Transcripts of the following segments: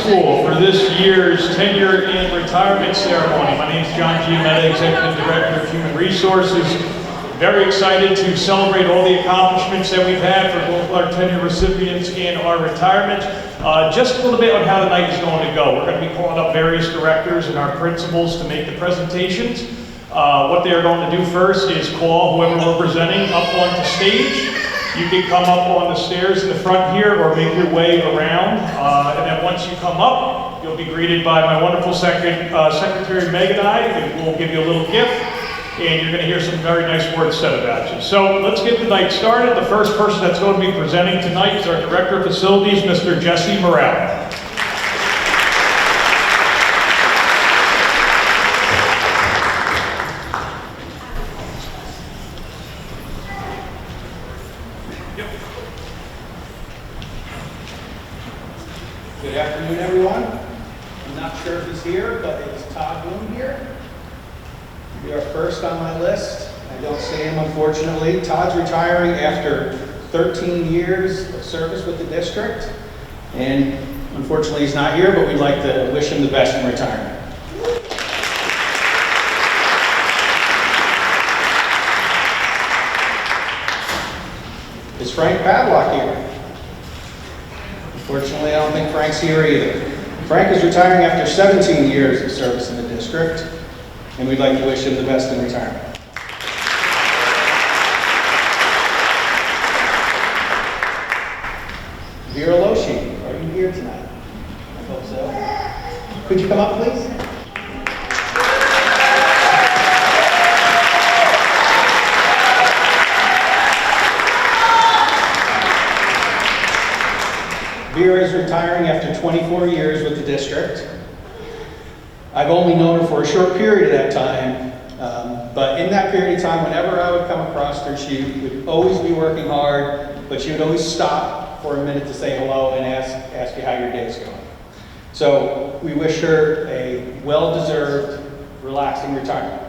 school for this year's tenure and retirement ceremony. My name is John Giametta, Executive Director of Human Resources. Very excited to celebrate all the accomplishments that we've had for both our tenure recipients and our retirement. Just a little bit on how the night is going to go. We're going to be calling up various directors and our principals to make the presentations. What they are going to do first is call whoever we're presenting up onto stage. You can come up on the stairs in the front here or make your way around. And then once you come up, you'll be greeted by my wonderful Secretary Meg and I, and we'll give you a little gift. And you're going to hear some very nice words said about you. So let's get the night started. The first person that's going to be presenting tonight is our Director of Facilities, Mr. Jesse Morrell. Good afternoon, everyone. I'm not sure if he's here, but is Todd Bloom here? Be our first on my list. I don't see him, unfortunately. Todd's retiring after 13 years of service with the district. And unfortunately, he's not here, but we'd like to wish him the best in retirement. Is Frank Padlock here? Unfortunately, I don't think Frank's here either. Frank is retiring after 17 years of service in the district, and we'd like to wish him the best in retirement. Vera Loshi, are you here tonight? I hope so. Could you come up, please? Vera is retiring after 24 years with the district. I've only known her for a short period of that time, but in that period of time, whenever I would come across her, she would always be working hard, but she would always stop for a minute to say hello and ask you how your day's going. So we wish her a well-deserved, relaxing retirement.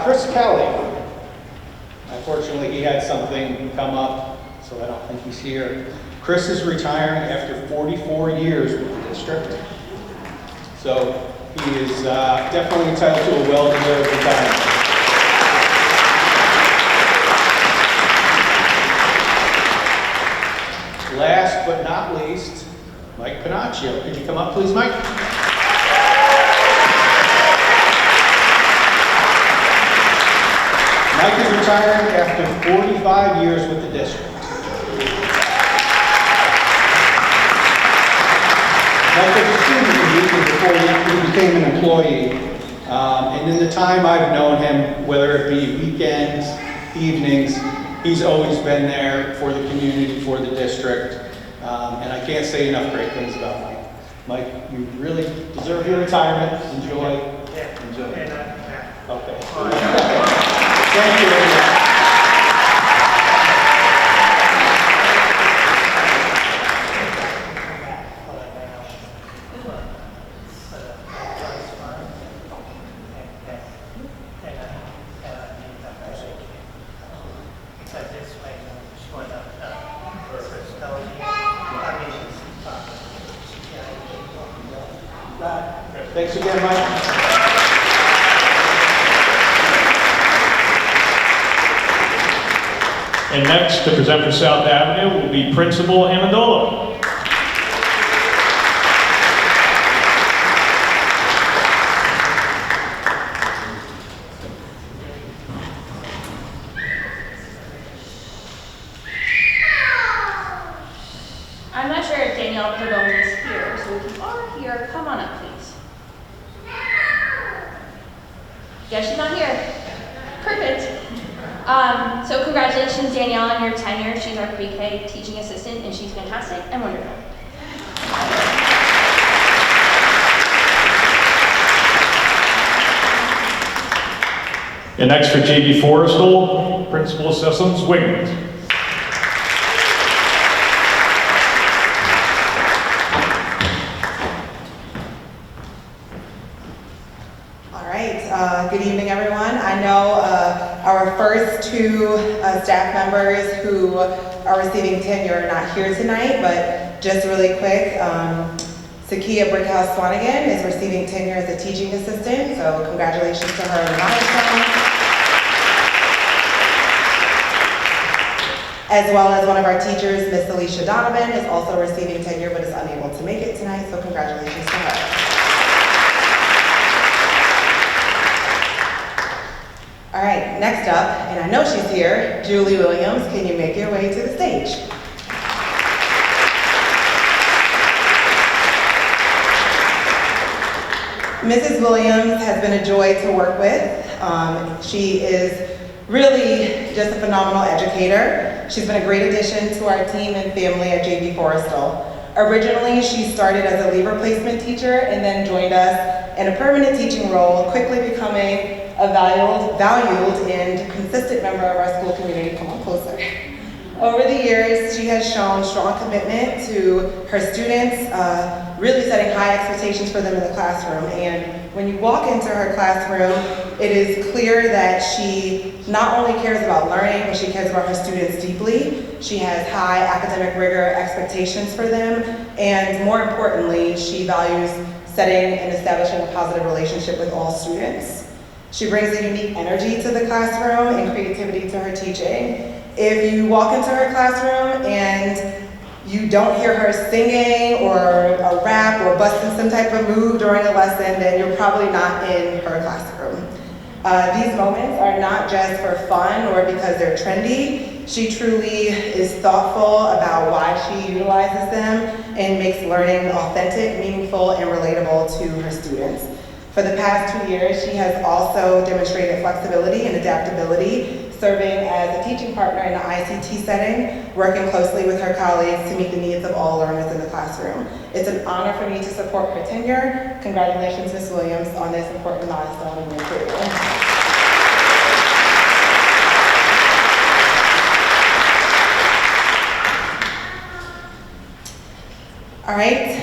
Chris Kelly. Unfortunately, he had something come up, so I don't think he's here. Chris is retiring after 44 years with the district. So he is definitely entitled to a well-deserved retirement. Last but not least, Mike Panaccio. Could you come up, please, Mike? Mike is retiring after 45 years with the district. Mike was a student in Houston before he became an employee. And in the time I've known him, whether it be weekends, evenings, he's always been there for the community, for the district. And I can't say enough great things about Mike. Mike, you really deserve your retirement. Enjoy. Enjoy. Okay. Thank you, everyone. Thanks again, Mike. And next, to present for South Avenue, will be Principal Amendola. I'm not sure if Danielle Perdone is here, so if you are here, come on up, please. Yeah, she's not here. Perfect. So congratulations, Danielle, on your tenure. She's our pre-K teaching assistant, and she's fantastic and wonderful. And next for J.B. Forrestal, Principal Assessments, Wigmont. Good evening, everyone. I know our first two staff members who are receiving tenure are not here tonight, but just really quick, Sakia Brickhouse Swanigan is receiving tenure as a teaching assistant, so congratulations to her on the milestone. As well as one of our teachers, Miss Alicia Donovan, is also receiving tenure but is unable to make it tonight, so congratulations to her. All right, next up, and I know she's here, Julie Williams, can you make your way to the stage? Mrs. Williams has been a joy to work with. She is really just a phenomenal educator. She's been a great addition to our team and family at JV Forrestal. Originally, she started as a leave replacement teacher and then joined us in a permanent teaching role, quickly becoming a valued and consistent member of our school community. Come on closer. Over the years, she has shown strong commitment to her students, really setting high expectations for them in the classroom. And when you walk into her classroom, it is clear that she not only cares about learning, but she cares about her students deeply. She has high academic rigor expectations for them, and more importantly, she values setting and establishing a positive relationship with all students. She brings a unique energy to the classroom and creativity to her teaching. If you walk into her classroom and you don't hear her singing or a rap or busting some type of move during a lesson, then you're probably not in her classroom. These moments are not just for fun or because they're trendy. She truly is thoughtful about why she utilizes them and makes learning authentic, meaningful, and relatable to her students. For the past 2 years, she has also demonstrated flexibility and adaptability, serving as a teaching partner in the ICT setting, working closely with her colleagues to meet the needs of all learners in the classroom. It's an honor for me to support her tenure. Congratulations, Ms. Williams, on this important milestone in your career. All right,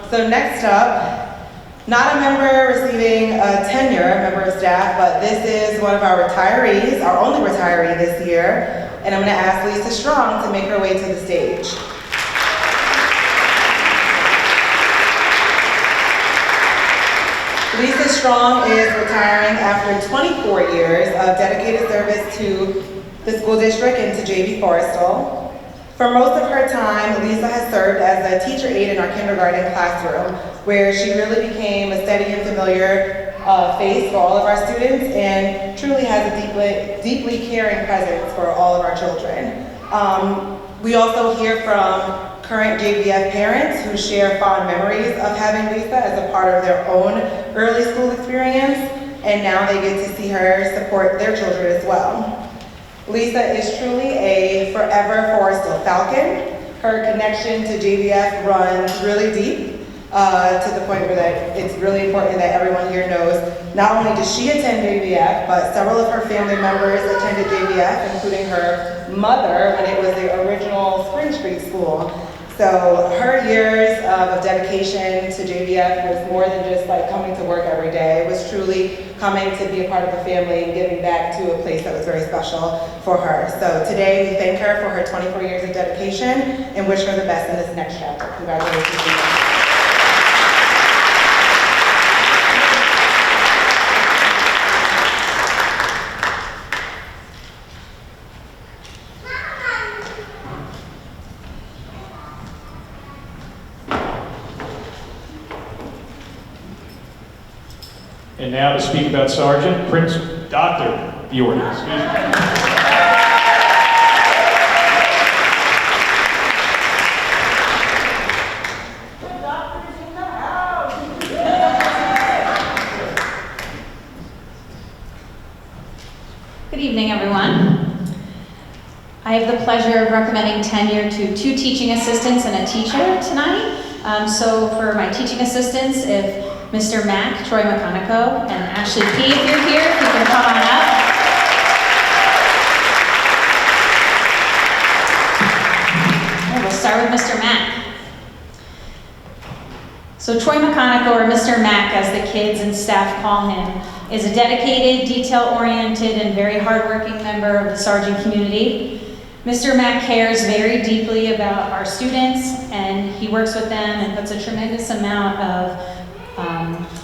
so next up, not a member receiving a tenure, a member of staff, but this is one of our retirees, our only retiree this year, and I'm going to ask Lisa Strong to make her way to the stage. Lisa Strong is retiring after 24 years of dedicated service to the school district and to JV Forrestal. For most of her time, Lisa has served as a teacher aide in our kindergarten classroom, where she really became a steady and familiar face for all of our students and truly has a deeply caring presence for all of our children. We also hear from current JVF parents who share fond memories of having Lisa as a part of their own early school experience, and now they get to see her support their children as well. Lisa is truly a forever Forrestal Falcon. Her connection to JVF runs really deep, to the point where that it's really important that everyone here knows not only does she attend JVF, but several of her family members attended JVF, including her mother when it was the original Spring Street School. So her years of dedication to JVF was more than just like coming to work every day. It was truly coming to be a part of the family and giving back to a place that was very special for her. So today we thank her for her 24 years of dedication and wish her the best in this next chapter. Congratulations, Lisa. And now to speak about Sergeant Prince Dr. Bjorn. Excuse me. Good evening, everyone. I have the pleasure of recommending tenure to 2 teaching assistants and a teacher tonight. So for my teaching assistants, if Mr. Mack, Troy McConico, and Ashley P, if you're here, if you can come on up. Okay, we'll start with Mr. Mack. So Troy McConico, or Mr. Mack as the kids and staff call him, is a dedicated, detail-oriented, and very hardworking member of the Sargent community. Mr. Mack cares very deeply about our students, and he works with them and puts a tremendous amount of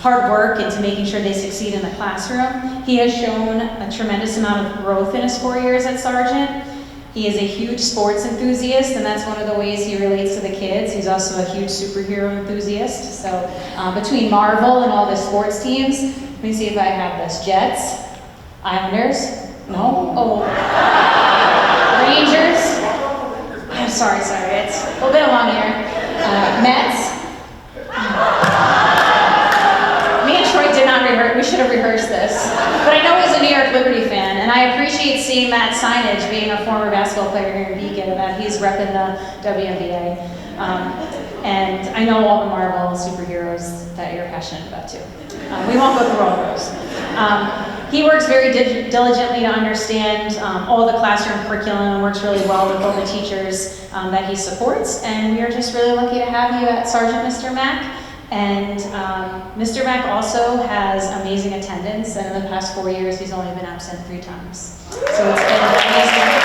hard work into making sure they succeed in the classroom. He has shown a tremendous amount of growth in his 4 years at Sargent. He is a huge sports enthusiast, and that's one of the ways he relates to the kids. He's also a huge superhero enthusiast. So between Marvel and all the sports teams, let me see if I have this. Jets, Islanders, no? Oh, Rangers. I'm sorry, it's a little bit along here. Mets. Me and Troy did not rehearse, we should have rehearsed this. But I know he's a New York Liberty fan, and I appreciate seeing that signage, being a former basketball player here in Beacon, that he's repping the WNBA. And I know all the Marvel superheroes that you're passionate about too. We won't go through all of those. He works very diligently to understand all the classroom curriculum and works really well with all the teachers that he supports. And we are just really lucky to have you at Sargent, Mr. Mack. And Mr. Mack also has amazing attendance, and in the past 4 years, he's only been absent 3 times. So it's been amazing.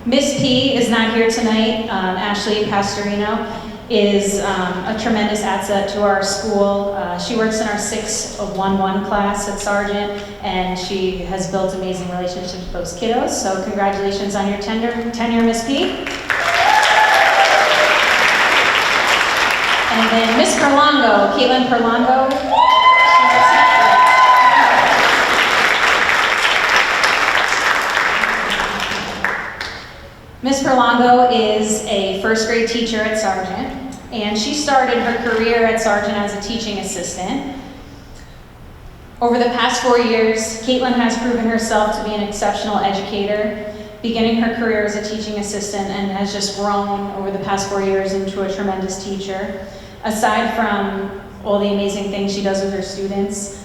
Miss P is not here tonight. Ashley Pastorino is a tremendous asset to our school. She works in our 611 class at Sargent, and she has built amazing relationships with those kiddos. So congratulations on your tenure, Miss P. And then Miss Perlongo, Caitlin Perlongo. Miss Perlongo is a first grade teacher at Sargent, and she started her career at Sargent as a teaching assistant. Over the past 4 years, Caitlin has proven herself to be an exceptional educator, beginning her career as a teaching assistant, and has just grown over the past 4 years into a tremendous teacher. Aside from all the amazing things she does with her students,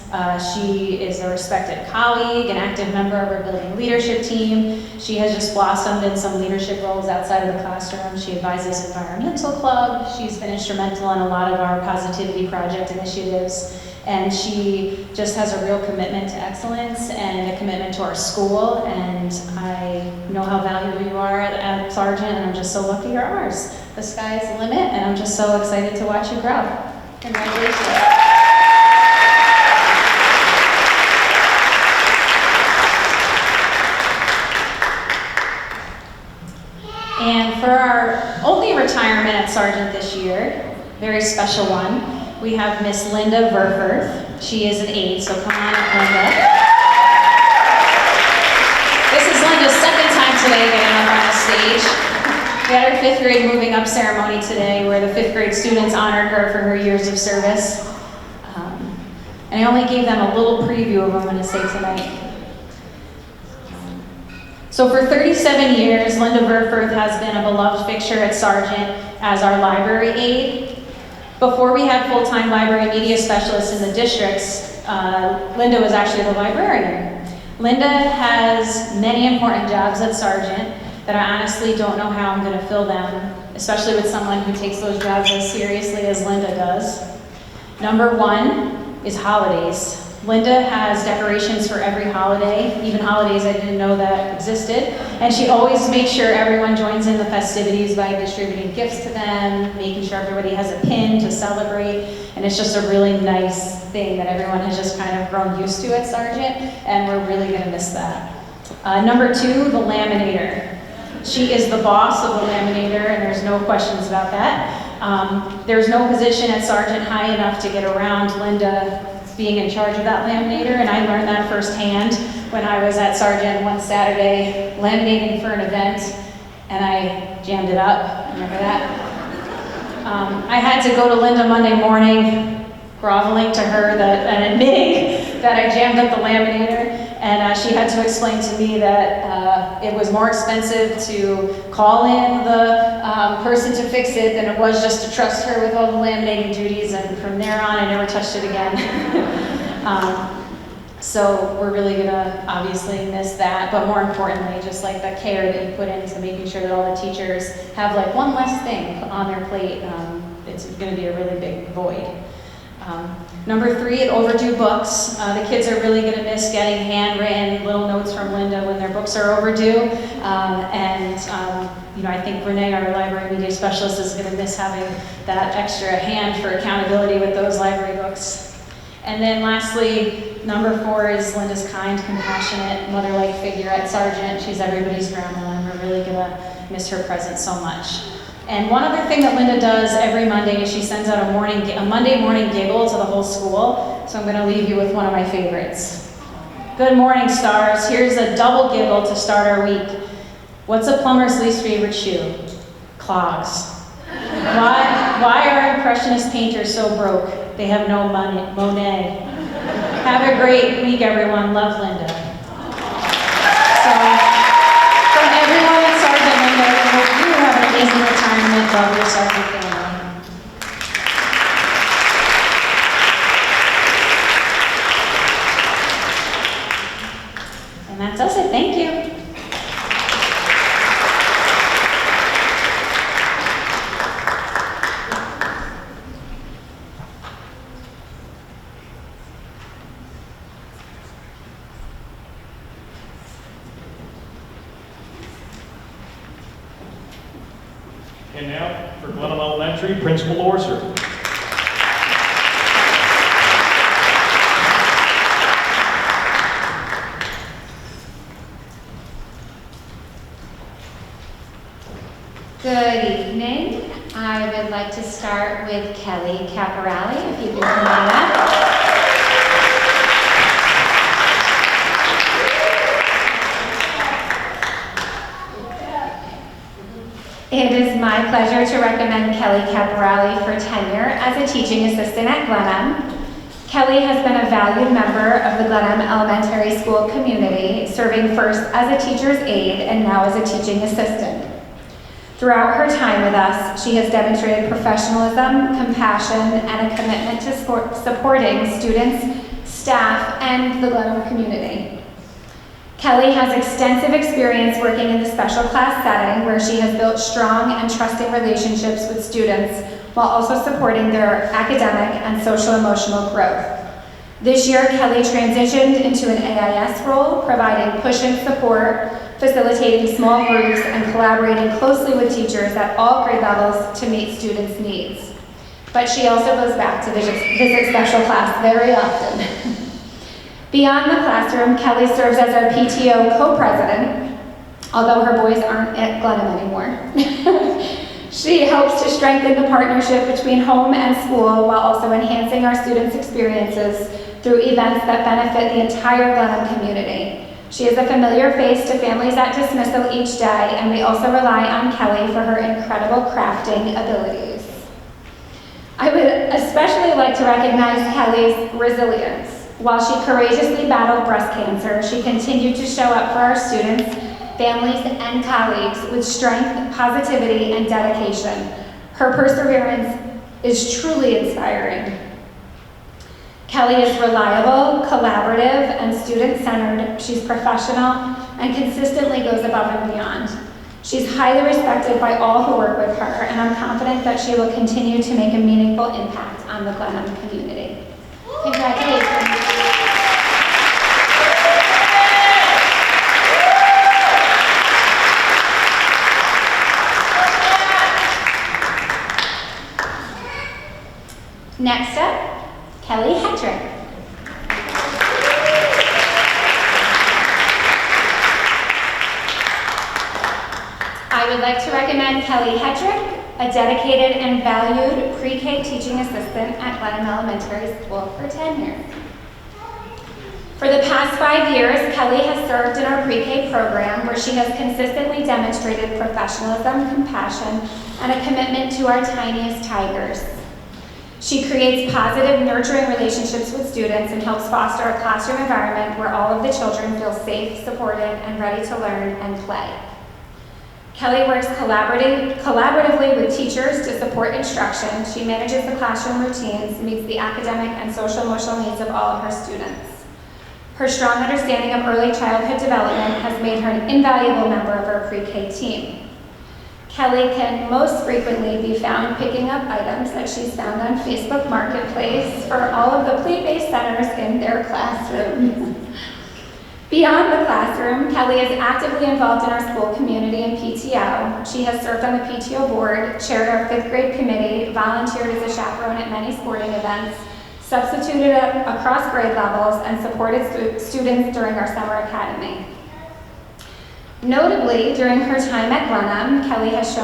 she is a respected colleague, an active member of our building leadership team. She has just blossomed in some leadership roles outside of the classroom. She advises Environmental Club. She's been instrumental in a lot of our Positivity Project initiatives. And she just has a real commitment to excellence and a commitment to our school. And I know how valuable you are at Sargent, and I'm just so lucky you're ours. The sky's the limit, and I'm just so excited to watch you grow. Congratulations. And for our only retirement at Sargent this year, very special one, we have Miss Linda Verfurth. She is an aide, so come on up, Linda. This is Linda's second time today getting up on the stage. We had our 5th grade moving up ceremony today, where the 5th grade students honored her for her years of service. And I only gave them a little preview of what I'm going to say tonight. So for 37 years, Linda Verfurth has been a beloved fixture at Sargent as our library aide. Before we had full-time library media specialists in the districts, Linda was actually the librarian. Linda has many important jobs at Sargent that I honestly don't know how I'm going to fill them, especially with someone who takes those jobs as seriously as Linda does. Number 1 is holidays. Linda has decorations for every holiday, even holidays I didn't know that existed. And she always makes sure everyone joins in the festivities by distributing gifts to them, making sure everybody has a pin to celebrate. And it's just a really nice thing that everyone has just kind of grown used to at Sargent, and we're really gonna miss that. Number 2, the laminator. She is the boss of the laminator, and there's no questions about that. There's no position at Sargent high enough to get around Linda being in charge of that laminator, and I learned that firsthand when I was at Sargent one Saturday laminating for an event, and I jammed it up. Remember that? I had to go to Linda Monday morning, groveling to her and admitting that I jammed up the laminator, and she had to explain to me that it was more expensive to call in the person to fix it than it was just to trust her with all the laminating duties, and from there on I never touched it again. So we're really gonna obviously miss that, but more importantly, just like the care that you put into making sure that all the teachers have like one less thing on their plate, it's gonna be a really big void. Number 3, overdue books. The kids are really gonna miss getting handwritten little notes from Linda when their books are overdue. You know, I think Renee, our library media specialist, is gonna miss having that extra hand for accountability with those library books. And then lastly, number 4 is Linda's kind, compassionate, mother-like figure at Sargent. She's everybody's grandma, and we're really gonna miss her presence so much. And one other thing that Linda does every Monday is she sends out a Monday morning giggle to the whole school. So I'm gonna leave you with one of my favorites. Good morning, stars. Here's a double giggle to start our week. What's a plumber's least favorite shoe? Clogs. Why are impressionist painters so broke? They have no money. Monet. Have a great week, everyone. Love, Linda. So, from everyone at Sargent, Linda, we hope you have an amazing retirement. Love yourself and family. And that does it. Thank you. And now, for Glenham Elementary, Principal Orser. Good evening. I would like to start with Kelly Caporale, if you can come on up. It is my pleasure to recommend Kelly Caporale for tenure as a teaching assistant at Glenham. Kelly has been a valued member of the Glenham Elementary School community, serving first as a teacher's aide and now as a teaching assistant. Throughout her time with us, she has demonstrated professionalism, compassion, and a commitment to supporting students, staff, and the Glenham community. Kelly has extensive experience working in the special class setting where she has built strong and trusting relationships with students while also supporting their academic and social-emotional growth. This year, Kelly transitioned into an AIS role, providing push-in support, facilitating small groups, and collaborating closely with teachers at all grade levels to meet students' needs. But she also goes back to visit special class very often. Beyond the classroom, Kelly serves as our PTO co-president, although her boys aren't at Glenham anymore. She helps to strengthen the partnership between home and school while also enhancing our students' experiences through events that benefit the entire Glenham community. She is a familiar face to families at dismissal each day, and we also rely on Kelly for her incredible crafting abilities. I would especially like to recognize Kelly's resilience. While she courageously battled breast cancer, she continued to show up for our students, families, and colleagues with strength, positivity, and dedication. Her perseverance is truly inspiring. Kelly is reliable, collaborative, and student-centered. She's professional and consistently goes above and beyond. She's highly respected by all who work with her, and I'm confident that she will continue to make a meaningful impact on the Glenham community. Congratulations. Next up, Kelly Hetrick. I would like to recommend Kelly Hetrick, a dedicated and valued pre-K teaching assistant at Glenham Elementary School for tenure. For the past 5 years, Kelly has served in our pre-K program where she has consistently demonstrated professionalism, compassion, and a commitment to our tiniest tigers. She creates positive, nurturing relationships with students and helps foster a classroom environment where all of the children feel safe, supported, and ready to learn and play. Kelly works collaboratively with teachers to support instruction. She manages the classroom routines, meets the academic and social emotional needs of all of her students. Her strong understanding of early childhood development has made her an invaluable member of our pre-K team. Kelly can most frequently be found picking up items that she's found on Facebook Marketplace for all of the plea-based centers in their classroom. Beyond the classroom, Kelly is actively involved in our school community and PTO. She has served on the PTO board, chaired our 5th grade committee, volunteered as a chaperone at many sporting events, substituted across grade levels, and supported students during our summer academy. Notably, during her time at Glenham, Kelly has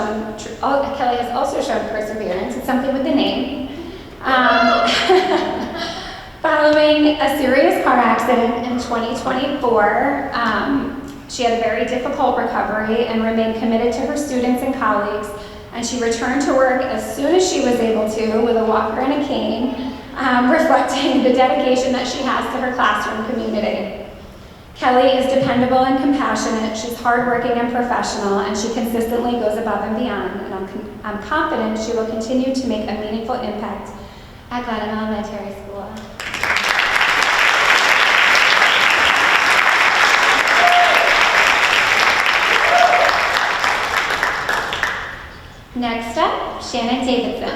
also shown perseverance. It's something with the name. Following a serious car accident in 2024, she had a very difficult recovery and remained committed to her students and colleagues, and she returned to work as soon as she was able to with a walker and a cane, reflecting the dedication that she has to her classroom community. Kelly is dependable and compassionate, she's hardworking and professional, and she consistently goes above and beyond, and I'm confident she will continue to make a meaningful impact at Glenham Elementary School. Next up, Shannon Davidson.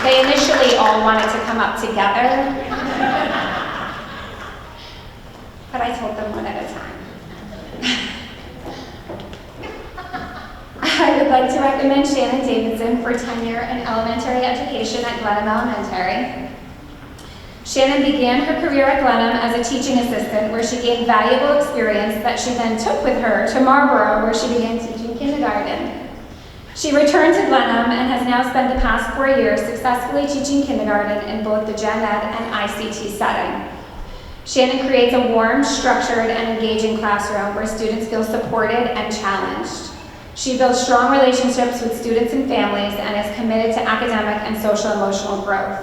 They initially all wanted to come up together, but I told them one at a time. I would like to recommend Shannon Davidson for tenure in elementary education at Glenham Elementary. Shannon began her career at Glenham as a teaching assistant, where she gained valuable experience that she then took with her to Marlborough, where she began teaching kindergarten. She returned to Glenham and has now spent the past 4 years successfully teaching kindergarten in both the Gen Ed and ICT setting. Shannon creates a warm, structured, and engaging classroom where students feel supported and challenged. She builds strong relationships with students and families and is committed to academic and social-emotional growth.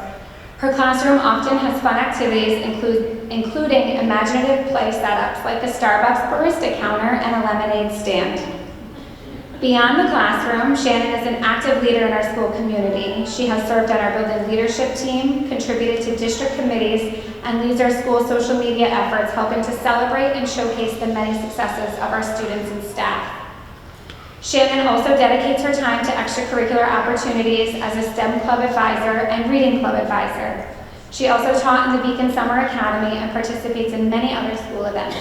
Her classroom often has fun activities, including imaginative play setups like the Starbucks barista counter and a lemonade stand. Beyond the classroom, Shannon is an active leader in our school community. She has served on our building leadership team, contributed to district committees, and leads our school social media efforts, helping to celebrate and showcase the many successes of our students and staff. Shannon also dedicates her time to extracurricular opportunities as a STEM club advisor and reading club advisor. She also taught in the Beacon Summer Academy and participates in many other school events.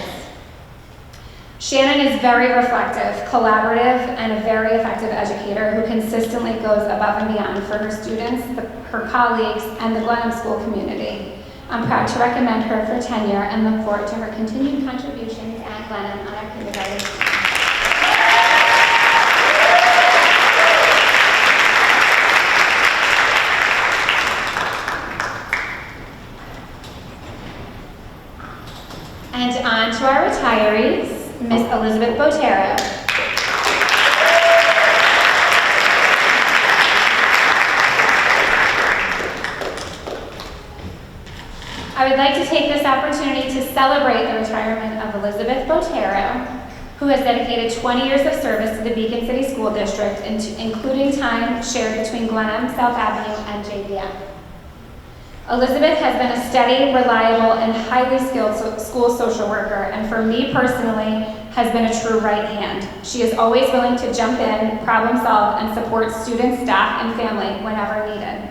Shannon is very reflective, collaborative, and a very effective educator who consistently goes above and beyond for her students, her colleagues, and the Glenham school community. I'm proud to recommend her for tenure and look forward to her continued contributions at Glenham on our kindergarten team. And on to our retirees, Miss Elizabeth Botero. I would like to take this opportunity to celebrate the retirement of Elizabeth Botero, who has dedicated 20 years of service to the Beacon City School District, including time shared between Glenham, South Avenue, and JVM. Elizabeth has been a steady, reliable, and highly skilled school social worker, and for me personally, has been a true right hand. She is always willing to jump in, problem solve, and support students, staff, and family whenever needed.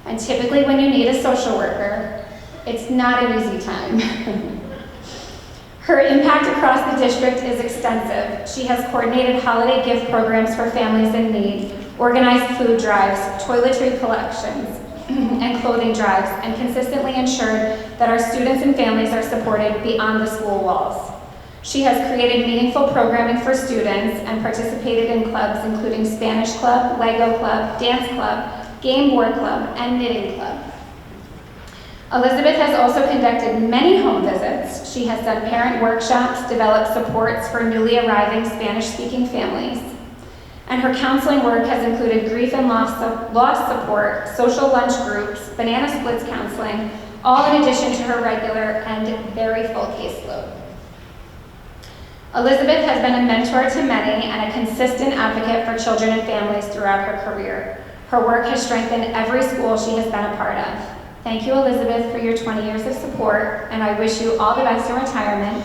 And typically when you need a social worker, it's not an easy time. Her impact across the district is extensive. She has coordinated holiday gift programs for families in need, organized food drives, toiletry collections, and clothing drives, and consistently ensured that our students and families are supported beyond the school walls. She has created meaningful programming for students and participated in clubs including Spanish Club, Lego Club, Dance Club, Game Board Club, and Knitting Club. Elizabeth has also conducted many home visits. She has done parent workshops, developed supports for newly arriving Spanish-speaking families. And her counseling work has included grief and loss support, social lunch groups, banana splits counseling, all in addition to her regular and very full caseload. Elizabeth has been a mentor to many and a consistent advocate for children and families throughout her career. Her work has strengthened every school she has been a part of. Thank you, Elizabeth, for your 20 years of support, and I wish you all the best in retirement.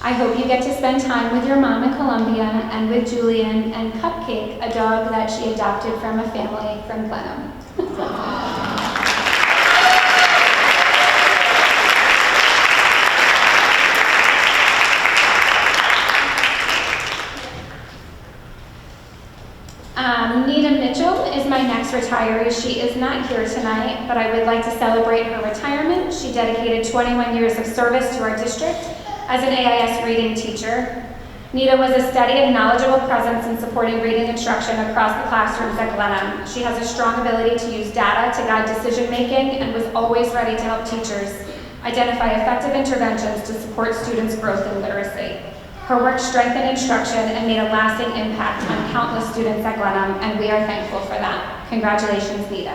I hope you get to spend time with your mom in Columbia and with Julian and Cupcake, a dog that she adopted from a family from Glenham. Nita Mitchell is my next retiree. She is not here tonight, but I would like to celebrate her retirement. She dedicated 21 years of service to our district as an AIS reading teacher. Nita was a steady and knowledgeable presence in supporting reading instruction across the classrooms at Glenham. She has a strong ability to use data to guide decision-making and was always ready to help teachers identify effective interventions to support students' growth in literacy. Her work strengthened instruction and made a lasting impact on countless students at Glenham, and we are thankful for that. Congratulations, Nita.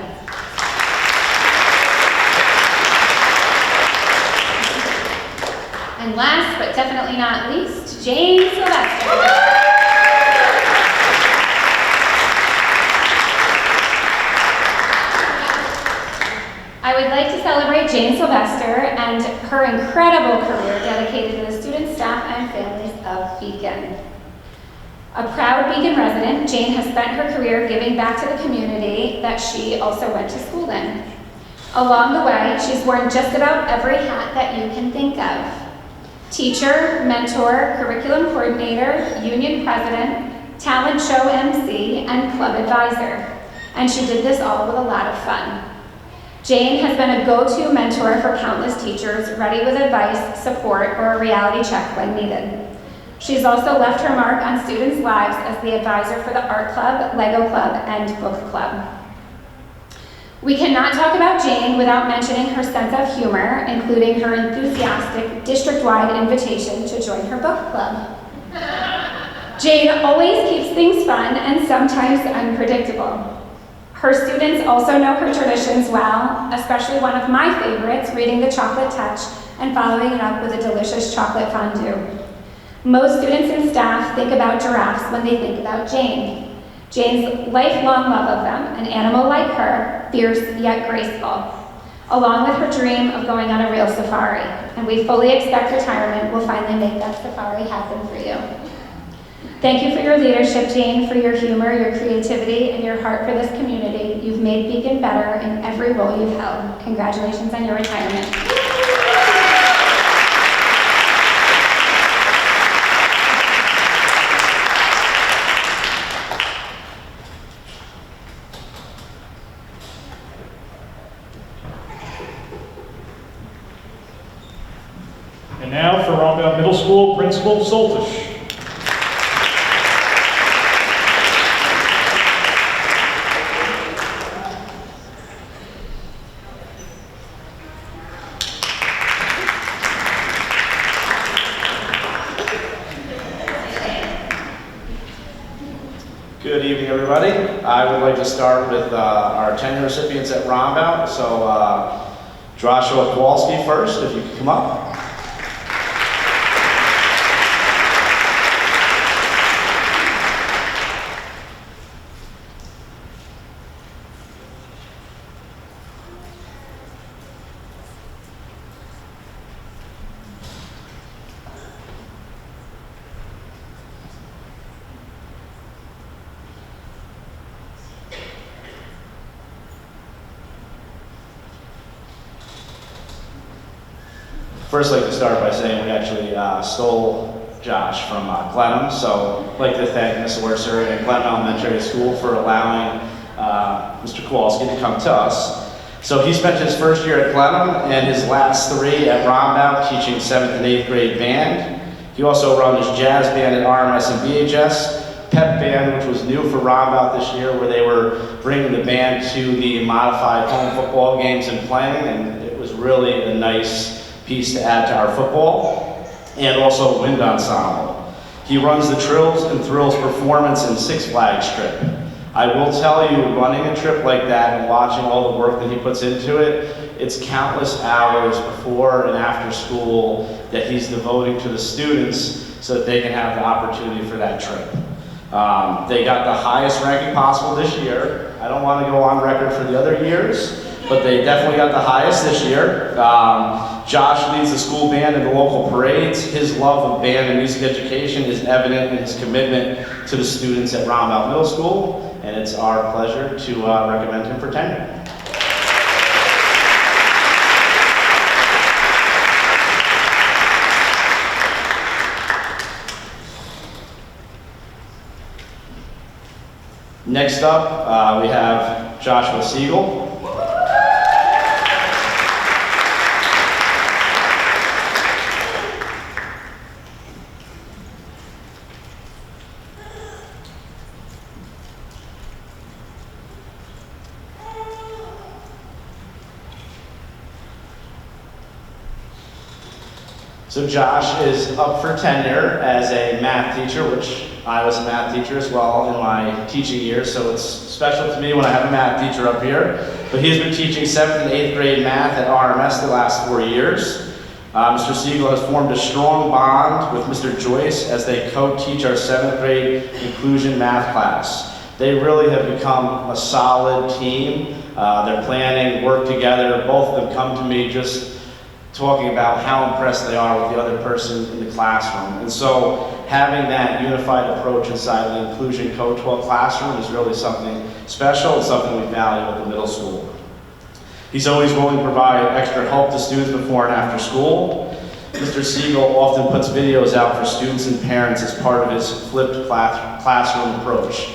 And last, but definitely not least, Jane Sylvester. I would like to celebrate Jane Sylvester and her incredible career dedicated to the students, staff, and families of Beacon. A proud Beacon resident, Jane has spent her career giving back to the community that she also went to school in. Along the way, she's worn just about every hat that you can think of. Teacher, mentor, curriculum coordinator, union president, talent show MC, and club advisor. And she did this all with a lot of fun. Jane has been a go-to mentor for countless teachers, ready with advice, support, or a reality check when needed. She's also left her mark on students' lives as the advisor for the art club, Lego club, and book club. We cannot talk about Jane without mentioning her sense of humor, including her enthusiastic district-wide invitation to join her book club. Jane always keeps things fun and sometimes unpredictable. Her students also know her traditions well, especially one of my favorites, reading The Chocolate Touch and following it up with a delicious chocolate fondue. Most students and staff think about giraffes when they think about Jane. Jane's lifelong love of them, an animal like her, fierce yet graceful, along with her dream of going on a real safari. And we fully expect retirement will finally make that safari happen for you. Thank you for your leadership, Jane, for your humor, your creativity, and your heart for this community. You've made Beacon better in every role you've held. Congratulations on your retirement. And now for Roundabout Middle School, Principal Soltish. Good evening, everybody. I would like to start with our tenure recipients at Roundabout. So Joshua Kowalski first, if you could come up. First, I'd like to start by saying we actually stole Josh from Glenham, so I'd like to thank Ms. Orser and Glenham Elementary School for allowing Mr. Kowalski to come to us. So he spent his first year at Glenham and his last 3 at Roundabout teaching 7th and 8th grade band. He also runs jazz band at RMS and BHS, pep band, which was new for Roundabout this year, where they were bringing the band to the modified home football games and playing, and it was really a nice piece to add to our football, and also wind ensemble. He runs the Trills and Thrills performance and Six Flags trip. I will tell you, running a trip like that and watching all the work that he puts into it, it's countless hours before and after school that he's devoting to the students so that they can have the opportunity for that trip. They got the highest ranking possible this year. I don't want to go on record for the other years, but they definitely got the highest this year. Josh leads the school band in the local parades. His love of band and music education is evident in his commitment to the students at Roundabout Middle School, and it's our pleasure to recommend him for tenure. Next up, we have Joshua Siegel. So Josh is up for tenure as a math teacher, which I was a math teacher as well in my teaching years, so it's special to me when I have a math teacher up here. But he's been teaching 7th and 8th grade math at RMS the last 4 years. Mr. Siegel has formed a strong bond with Mr. Joyce as they co-teach our 7th grade inclusion math class. They really have become a solid team. They're planning, work together. Both of them come to me just talking about how impressed they are with the other person in the classroom. And so having that unified approach inside the inclusion co-12 classroom is really something special and something we value at the middle school. He's always willing to provide extra help to students before and after school. Mr. Siegel often puts videos out for students and parents as part of his flipped classroom approach.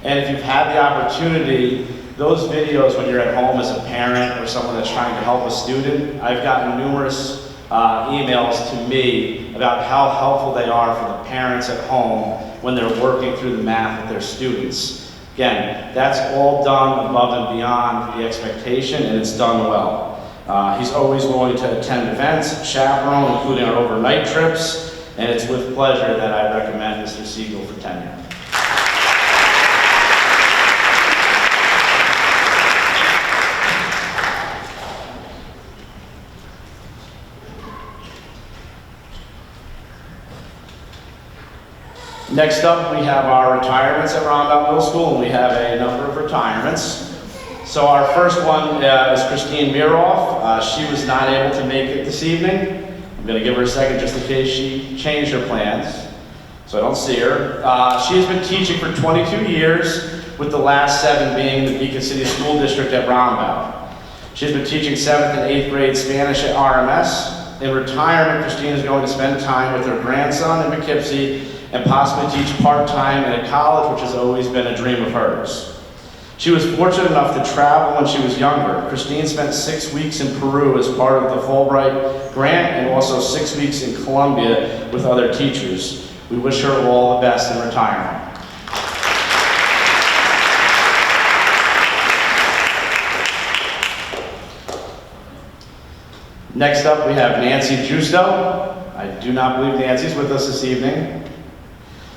And if you've had the opportunity, those videos when you're at home as a parent or someone that's trying to help a student, I've gotten numerous emails to me about how helpful they are for the parents at home when they're working through the math with their students. Again, that's all done above and beyond the expectation, and it's done well. He's always willing to attend events, chaperone, including our overnight trips, and it's with pleasure that I recommend Mr. Siegel for tenure. Next up, we have our retirements at Roundabout Middle School, and we have a number of retirements. So our first one is Christine Miroff. She was not able to make it this evening. I'm going to give her a second just in case she changed her plans, so I don't see her. She has been teaching for 22 years, with the last 7 being the Beacon City School District at Roundabout. She's been teaching 7th and 8th grade Spanish at RMS. In retirement, Christine is going to spend time with her grandson in Poughkeepsie and possibly teach part-time at a college, which has always been a dream of hers. She was fortunate enough to travel when she was younger. Christine spent 6 weeks in Peru as part of the Fulbright grant and also 6 weeks in Colombia with other teachers. We wish her all the best in retirement. Next up, we have Nancy Justo. I do not believe Nancy's with us this evening.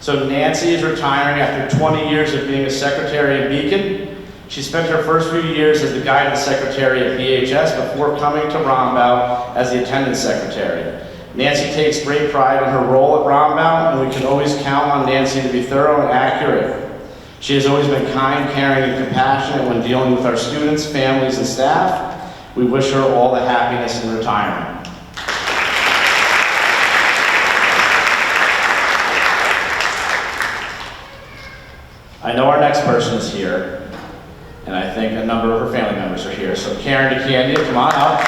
So Nancy is retiring after 20 years of being a secretary at Beacon. She spent her first few years as the guidance secretary at BHS before coming to Roundabout as the attendance secretary. Nancy takes great pride in her role at Roundabout, and we can always count on Nancy to be thorough and accurate. She has always been kind, caring, and compassionate when dealing with our students, families, and staff. We wish her all the happiness in retirement. I know our next person is here, and I think a number of her family members are here. So Karen DeCandia, come on up.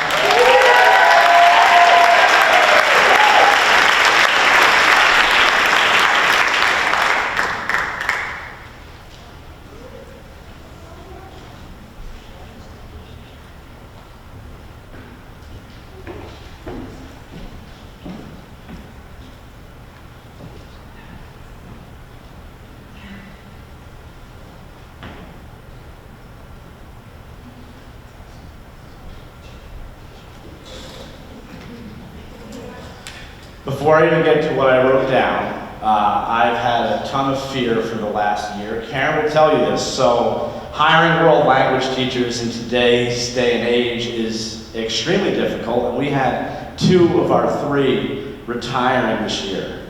Before I even get to what I wrote down, I've had a ton of fear for the last year. Karen will tell you this. So hiring world language teachers in today's day and age is extremely difficult, and we had 2 of our 3 retiring this year.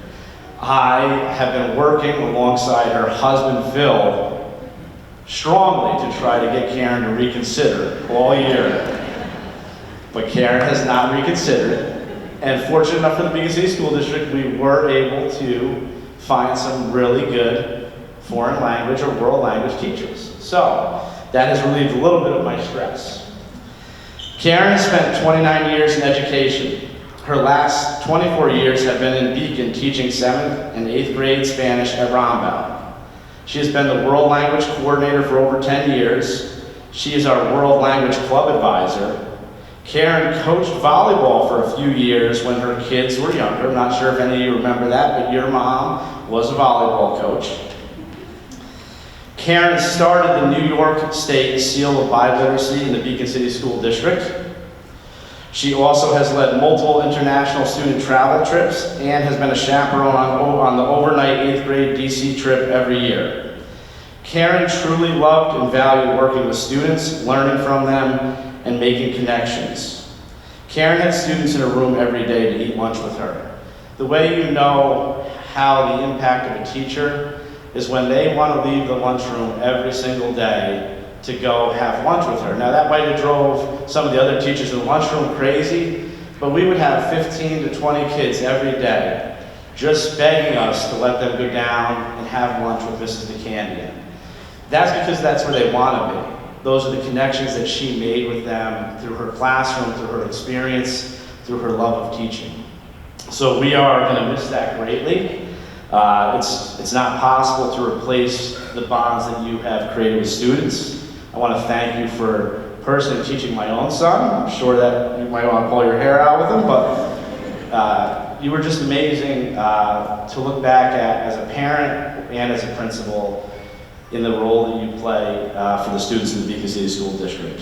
I have been working alongside her husband, Phil, strongly to try to get Karen to reconsider all year. But Karen has not reconsidered. And fortunate enough for the Beacon City School District, we were able to find some really good foreign language or world language teachers. So that has relieved a little bit of my stress. Karen has spent 29 years in education. Her last 24 years have been in Beacon teaching 7th and 8th grade Spanish at Rombauer. She has been the World Language Coordinator for over 10 years. She is our World Language Club Advisor. Karen coached volleyball for a few years when her kids were younger. I'm not sure if any of you remember that, but your mom was a volleyball coach. Karen started the New York State Seal of Biliteracy in the Beacon City School District. She also has led multiple international student travel trips and has been a chaperone on the overnight 8th grade DC trip every year. Karen truly loved and valued working with students, learning from them, and making connections. Karen had students in her room every day to eat lunch with her. The way you know how the impact of a teacher is when they want to leave the lunchroom every single day to go have lunch with her. Now that might have drove some of the other teachers in the lunchroom crazy, but we would have 15 to 20 kids every day just begging us to let them go down and have lunch with Mrs. DeCandian. That's because that's where they want to be. Those are the connections that she made with them through her classroom, through her experience, through her love of teaching. So we are going to miss that greatly. It's not possible to replace the bonds that you have created with students. I want to thank you for personally teaching my own son. I'm sure that you might want to pull your hair out with him, but you were just amazing to look back at as a parent and as a principal in the role that you play for the students in the Beacon City School District.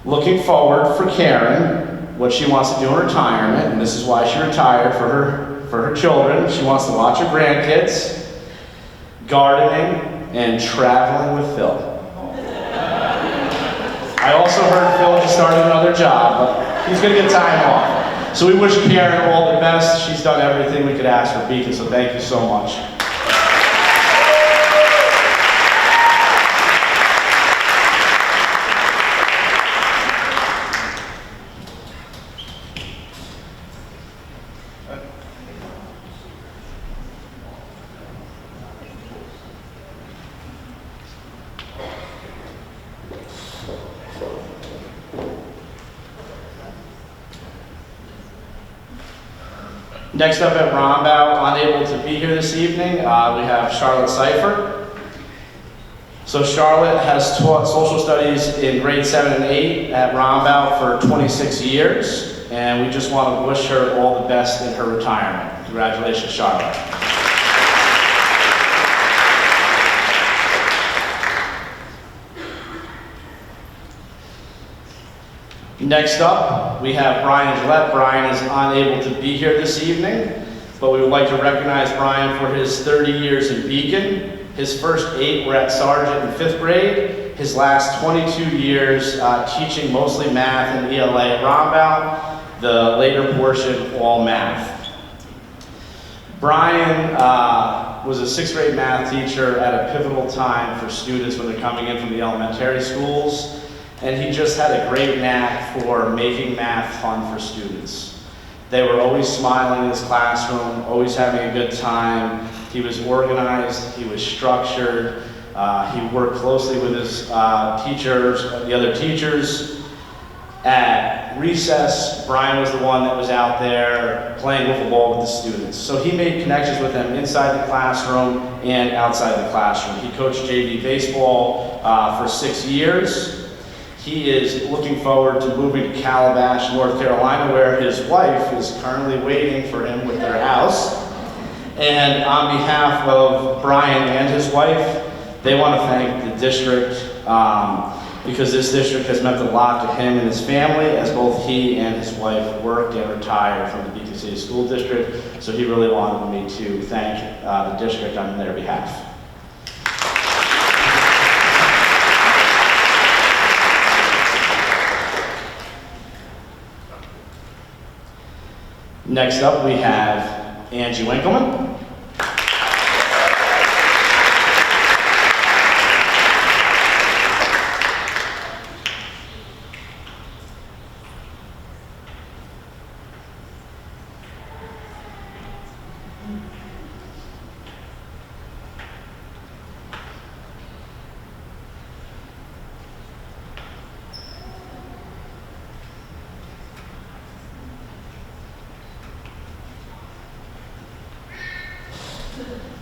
Looking forward for Karen, what she wants to do in retirement, and this is why she retired for her children. She wants to watch her grandkids, gardening, and traveling with Phil. I also heard Phil just started another job, but he's gonna get time off. So we wish Karen all the best. She's done everything we could ask for Beacon, so thank you so much. Next up at Rombauer, unable to be here this evening, we have Charlotte Seifert. So Charlotte has taught social studies in grade 7 and 8 at Rombauer for 26 years, and we just want to wish her all the best in her retirement. Congratulations, Charlotte. Next up, we have Brian Gillette. Brian is unable to be here this evening, but we would like to recognize Brian for his 30 years in Beacon. His first 8 were at Sargent in 5th grade. His last 22 years teaching mostly math and ELA at Rombauer, the later portion all math. Brian was a 6th grade math teacher at a pivotal time for students when they're coming in from the elementary schools. And he just had a great knack for making math fun for students. They were always smiling in his classroom, always having a good time. He was organized, he was structured, he worked closely with his teachers, the other teachers. At recess, Brian was the one that was out there playing wiffle ball with the students. So he made connections with them inside the classroom and outside the classroom. He coached JV baseball for 6 years. He is looking forward to moving to Calabash, North Carolina, where his wife is currently waiting for him with their house. And on behalf of Brian and his wife, they want to thank the district because this district has meant a lot to him and his family as both he and his wife worked and retired from the Beacon City School District. So he really wanted me to thank the district on their behalf. Next up, we have Angie Winkleman.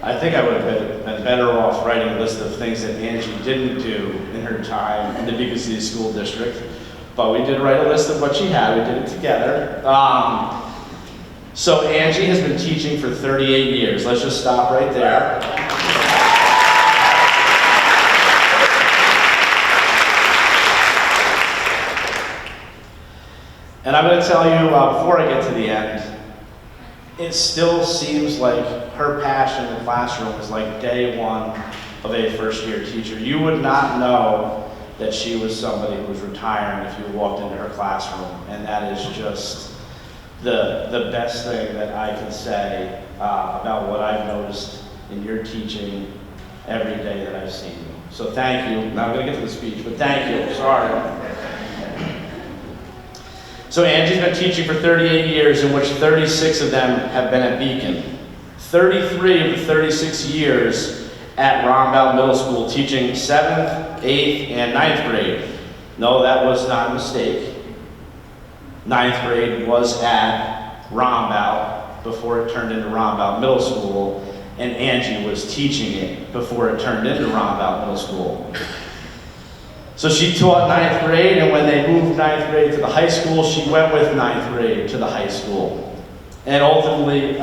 I think I would have been better off writing a list of things that Angie didn't do in her time in the Beacon City School District, but we did write a list of what she had. We did it together. So Angie has been teaching for 38 years. Let's just stop right there. And I'm going to tell you, before I get to the end, it still seems like her passion in the classroom is like day one of a first-year teacher. You would not know that she was somebody who was retiring if you walked into her classroom, and that is just the best thing that I can say about what I've noticed in your teaching every day that I've seen you. So thank you. Now I'm going to get to the speech, but thank you. Sorry. So Angie's been teaching for 38 years, in which 36 of them have been at Beacon. 33 of the 36 years at Rombout Middle School, teaching 7th, 8th, and 9th grade. No, that was not a mistake. 9th grade was at Rombout before it turned into Rombout Middle School, and Angie was teaching it before it turned into Rombout Middle School. So she taught 9th grade, and when they moved 9th grade to the high school, she went with 9th grade to the high school. And ultimately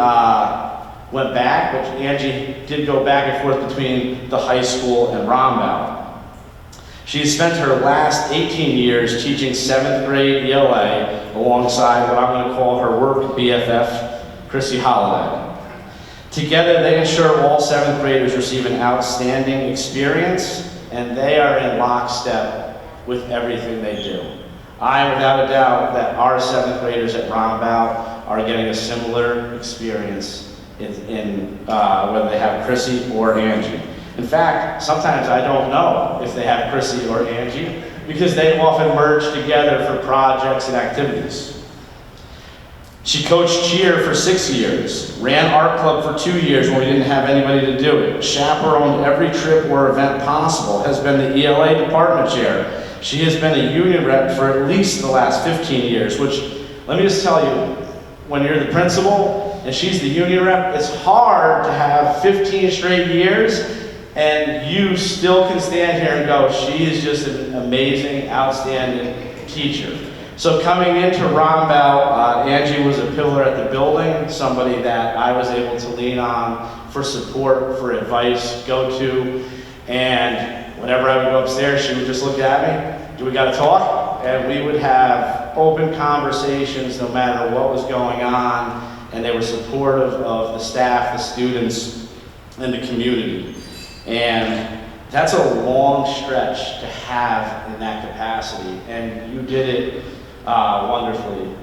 went back, but Angie did go back and forth between the high school and Rombout. She spent her last 18 years teaching 7th grade ELA alongside what I'm going to call her work BFF, Chrissy Holliday. Together, they ensure all 7th graders receive an outstanding experience, and they are in lockstep with everything they do. I am without a doubt that our 7th graders at Rombout are getting a similar experience in whether they have Chrissy or Angie. In fact, sometimes I don't know if they have Chrissy or Angie because they often merge together for projects and activities. She coached cheer for 6 years, ran art club for 2 years when we didn't have anybody to do it, chaperoned every trip or event possible, has been the ELA department chair. She has been a union rep for at least the last 15 years, which, let me just tell you, when you're the principal and she's the union rep, it's hard to have 15 straight years and you still can stand here and go, she is just an amazing, outstanding teacher. So coming into Rombout, Angie was a pillar at the building, somebody that I was able to lean on for support, for advice, go to, and whenever I would go upstairs, she would just look at me, do we gotta talk? And we would have open conversations no matter what was going on, and they were supportive of the staff, the students, and the community. And that's a long stretch to have in that capacity, and you did it wonderfully,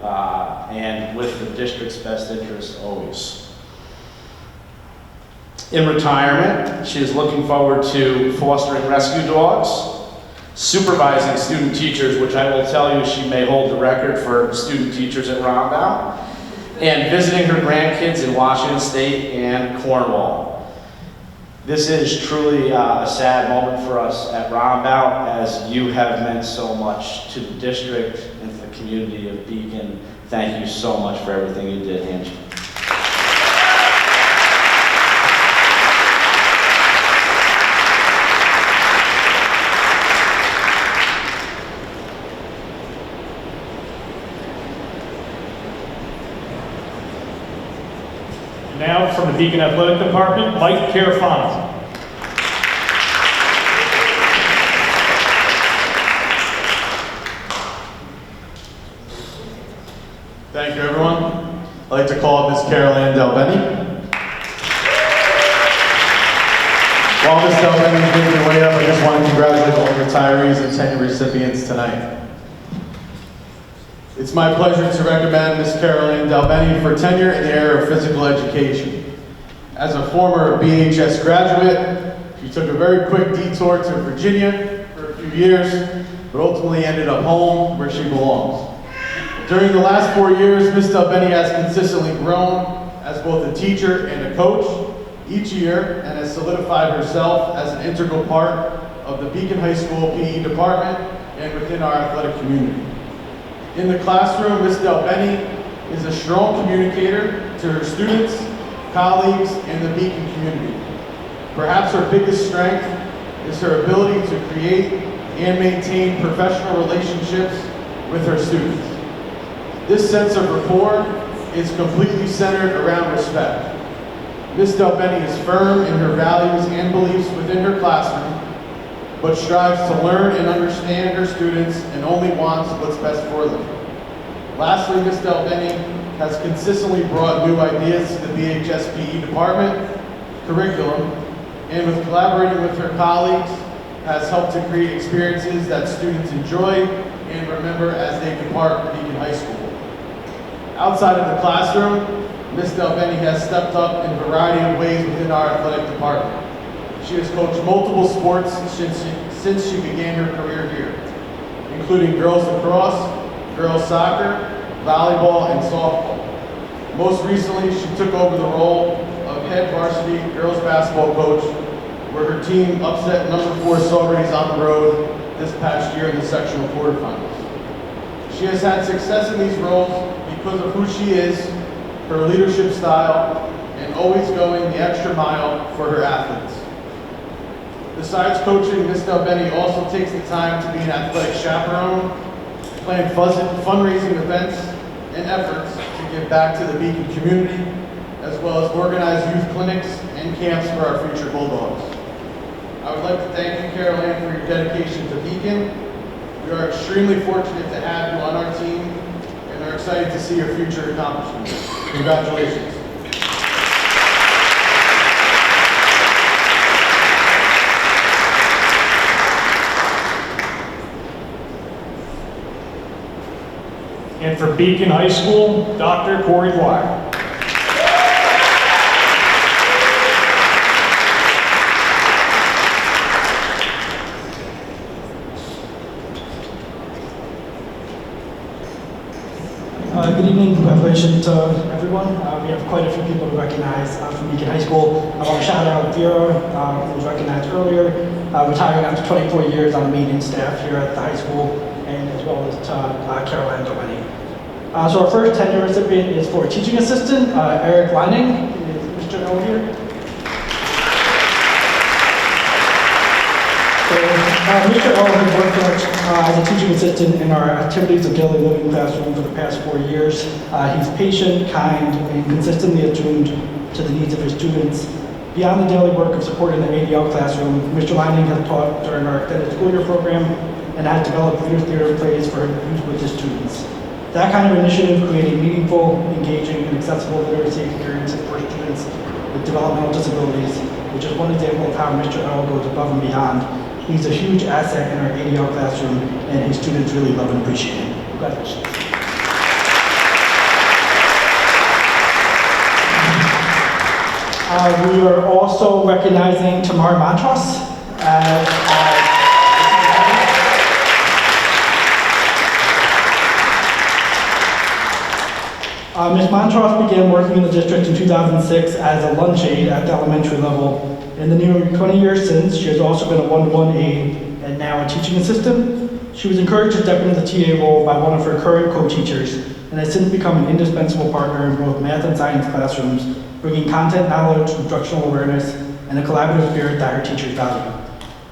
and with the district's best interest always. In retirement, she is looking forward to fostering rescue dogs, supervising student teachers, which I will tell you she may hold the record for student teachers at Rombout, and visiting her grandkids in Washington State and Cornwall. This is truly a sad moment for us at Rombout, as you have meant so much to the district and to the community of Beacon. Thank you so much for everything you did, Angie. Now from the Beacon Athletic Department, Mike Carafano. Thank you, everyone. I'd like to call up Ms. Caroline Delbeni. While Ms. Delbeni is making her way up, I just want to congratulate all the retirees and tenure recipients tonight. It's my pleasure to recommend Ms. Caroline Delbeni for tenure in the area of physical education. As a former BHS graduate, she took a very quick detour to Virginia for a few years, but ultimately ended up home where she belongs. During the last 4 years, Ms. Delbeni has consistently grown as both a teacher and a coach each year and has solidified herself as an integral part of the Beacon High School PE department and within our athletic community. In the classroom, Ms. Delbeni is a strong communicator to her students, colleagues, and the Beacon community. Perhaps her biggest strength is her ability to create and maintain professional relationships with her students. This sense of rapport is completely centered around respect. Ms. Delbeni is firm in her values and beliefs within her classroom, but strives to learn and understand her students and only wants what's best for them. Lastly, Ms. Delbeni has consistently brought new ideas to the BHS PE department, curriculum, and with collaborating with her colleagues, has helped to create experiences that students enjoy and remember as they depart Beacon High School. Outside of the classroom, Ms. Delbeni has stepped up in a variety of ways within our athletic department. She has coached multiple sports since she began her career here, including girls lacrosse, girls soccer, volleyball, and softball. Most recently, she took over the role of head varsity girls basketball coach, where her team upset number 4 Sawgrays on the road this past year in the sectional quarterfinals. She has had success in these roles because of who she is, her leadership style, and always going the extra mile for her athletes. Besides coaching, Ms. Delbeni also takes the time to be an athletic chaperone, plan fundraising events and efforts to give back to the Beacon community, as well as organize youth clinics and camps for our future Bulldogs. I would like to thank you, Caroline, for your dedication to Beacon. We are extremely fortunate to have you on our team and are excited to see your future accomplishments. Congratulations. And for Beacon High School, Dr. Corey Dwyer. Good evening, congratulations to everyone. We have quite a few people to recognize from Beacon High School. I want to shout out Vera, who was recognized earlier, retiring after 24 years on the maintenance staff here at the high school, and as well as to Caroline Delbeni. So our first tenure recipient is for teaching assistant, Eric Lining. Is Mr. L here? Mr. L has worked with us as a teaching assistant in our activities of daily living classroom for the past 4 years. He's patient, kind, and consistently attuned to the needs of his students. Beyond the daily work of supporting the ADL classroom, Mr. Lining has taught during our extended school year program and has developed leader theater plays for use with his students. That kind of initiative, creating meaningful, engaging, and accessible literacy experiences for students with developmental disabilities, which is one example of how Mr. L goes above and beyond. He's a huge asset in our ADL classroom, and his students really love and appreciate him. Congratulations. We are also recognizing Tamar Matros as Ms. Montross began working in the district in 2006 as a lunch aide at the elementary level. In the nearly 20 years since, she has also been a one-to-one aide and now a teaching assistant. She was encouraged to step into the TA role by one of her current co-teachers and has since become an indispensable partner in both math and science classrooms, bringing content knowledge, instructional awareness, and a collaborative spirit that her teachers value.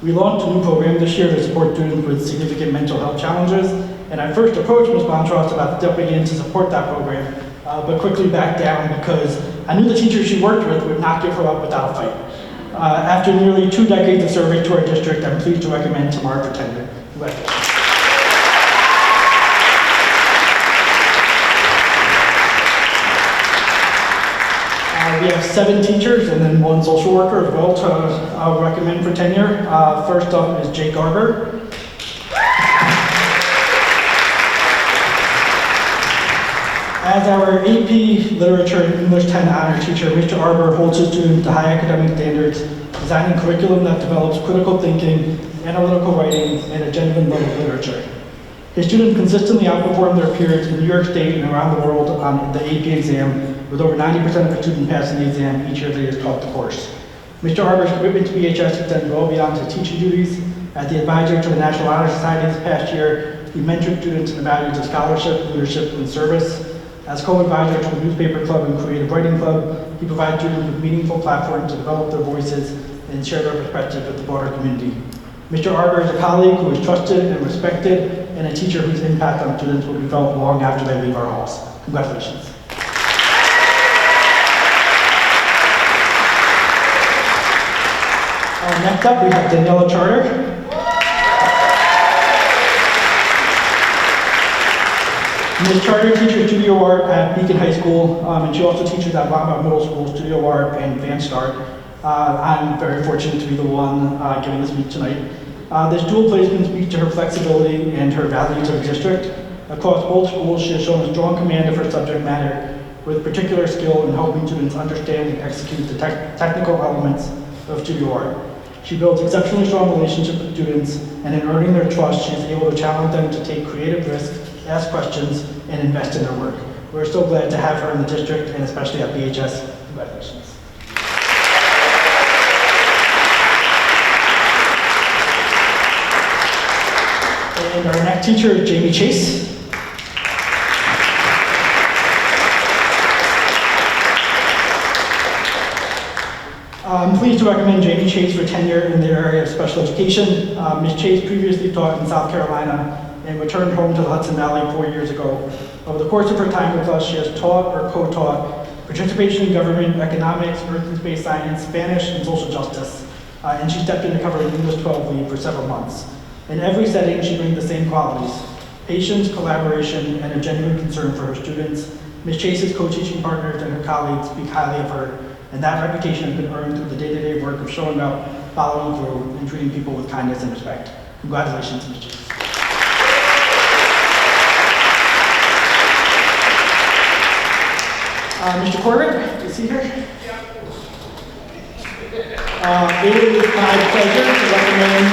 We launched a new program this year to support students with significant mental health challenges, and I first approached Ms. Montross about stepping in to support that program, but quickly backed down because I knew the teachers she worked with would not give her up without a fight. After nearly 2 decades of service to our district, I'm pleased to recommend Tamar for tenure. Congratulations. We have 7 teachers and then 1 social worker as well to recommend for tenure. First up is Jake Garber. As our AP Literature and English 10 honor teacher, Mr. Arbor holds his students to high academic standards, designing curriculum that develops critical thinking, analytical writing, and a genuine love of literature. His students consistently outperform their peers in New York State and around the world on the AP exam, with over 90% of the students passing the exam each year that he has taught the course. Mr. Arbor's commitment to BHS extends well beyond his teaching duties. As the advisor to the National Honor Society this past year, he mentored students in the values of scholarship, leadership, and service. As co-advisor to the Newspaper Club and Creative Writing Club, he provides students with meaningful platforms to develop their voices and share their perspectives with the broader community. Mr. Arbor is a colleague who is trusted and respected, and a teacher whose impact on students will be felt long after they leave our halls. Congratulations. Next up, we have Daniela Charter. Ms. Charter teaches studio art at Beacon High School, and she also teaches at Wambach Middle School studio art and advanced art. I'm very fortunate to be the one giving this speech tonight. This dual placement speaks to her flexibility and her value to the district. Across both schools, she has shown a strong command of her subject matter, with particular skill in helping students understand and execute the technical elements of studio art. She builds exceptionally strong relationships with students, and in earning their trust, she is able to challenge them to take creative risks, ask questions, and invest in their work. We're so glad to have her in the district, and especially at BHS. Congratulations. And our next teacher is Jamie Chase. I'm pleased to recommend Jamie Chase for tenure in the area of special education. Ms. Chase previously taught in South Carolina and returned home to the Hudson Valley 4 years ago. Over the course of her time with us, she has taught or co-taught participation in government, economics, earth and space science, Spanish, and social justice. And she stepped in to cover an English 12 lead for several months. In every setting, she brings the same qualities: patience, collaboration, and a genuine concern for her students. Ms. Chase's co-teaching partners and her colleagues speak highly of her, and that reputation has been earned through the day-to-day work of showing up, following through, and treating people with kindness and respect. Congratulations, Ms. Chase. Mr. Corbett, is he here? It is my pleasure to recommend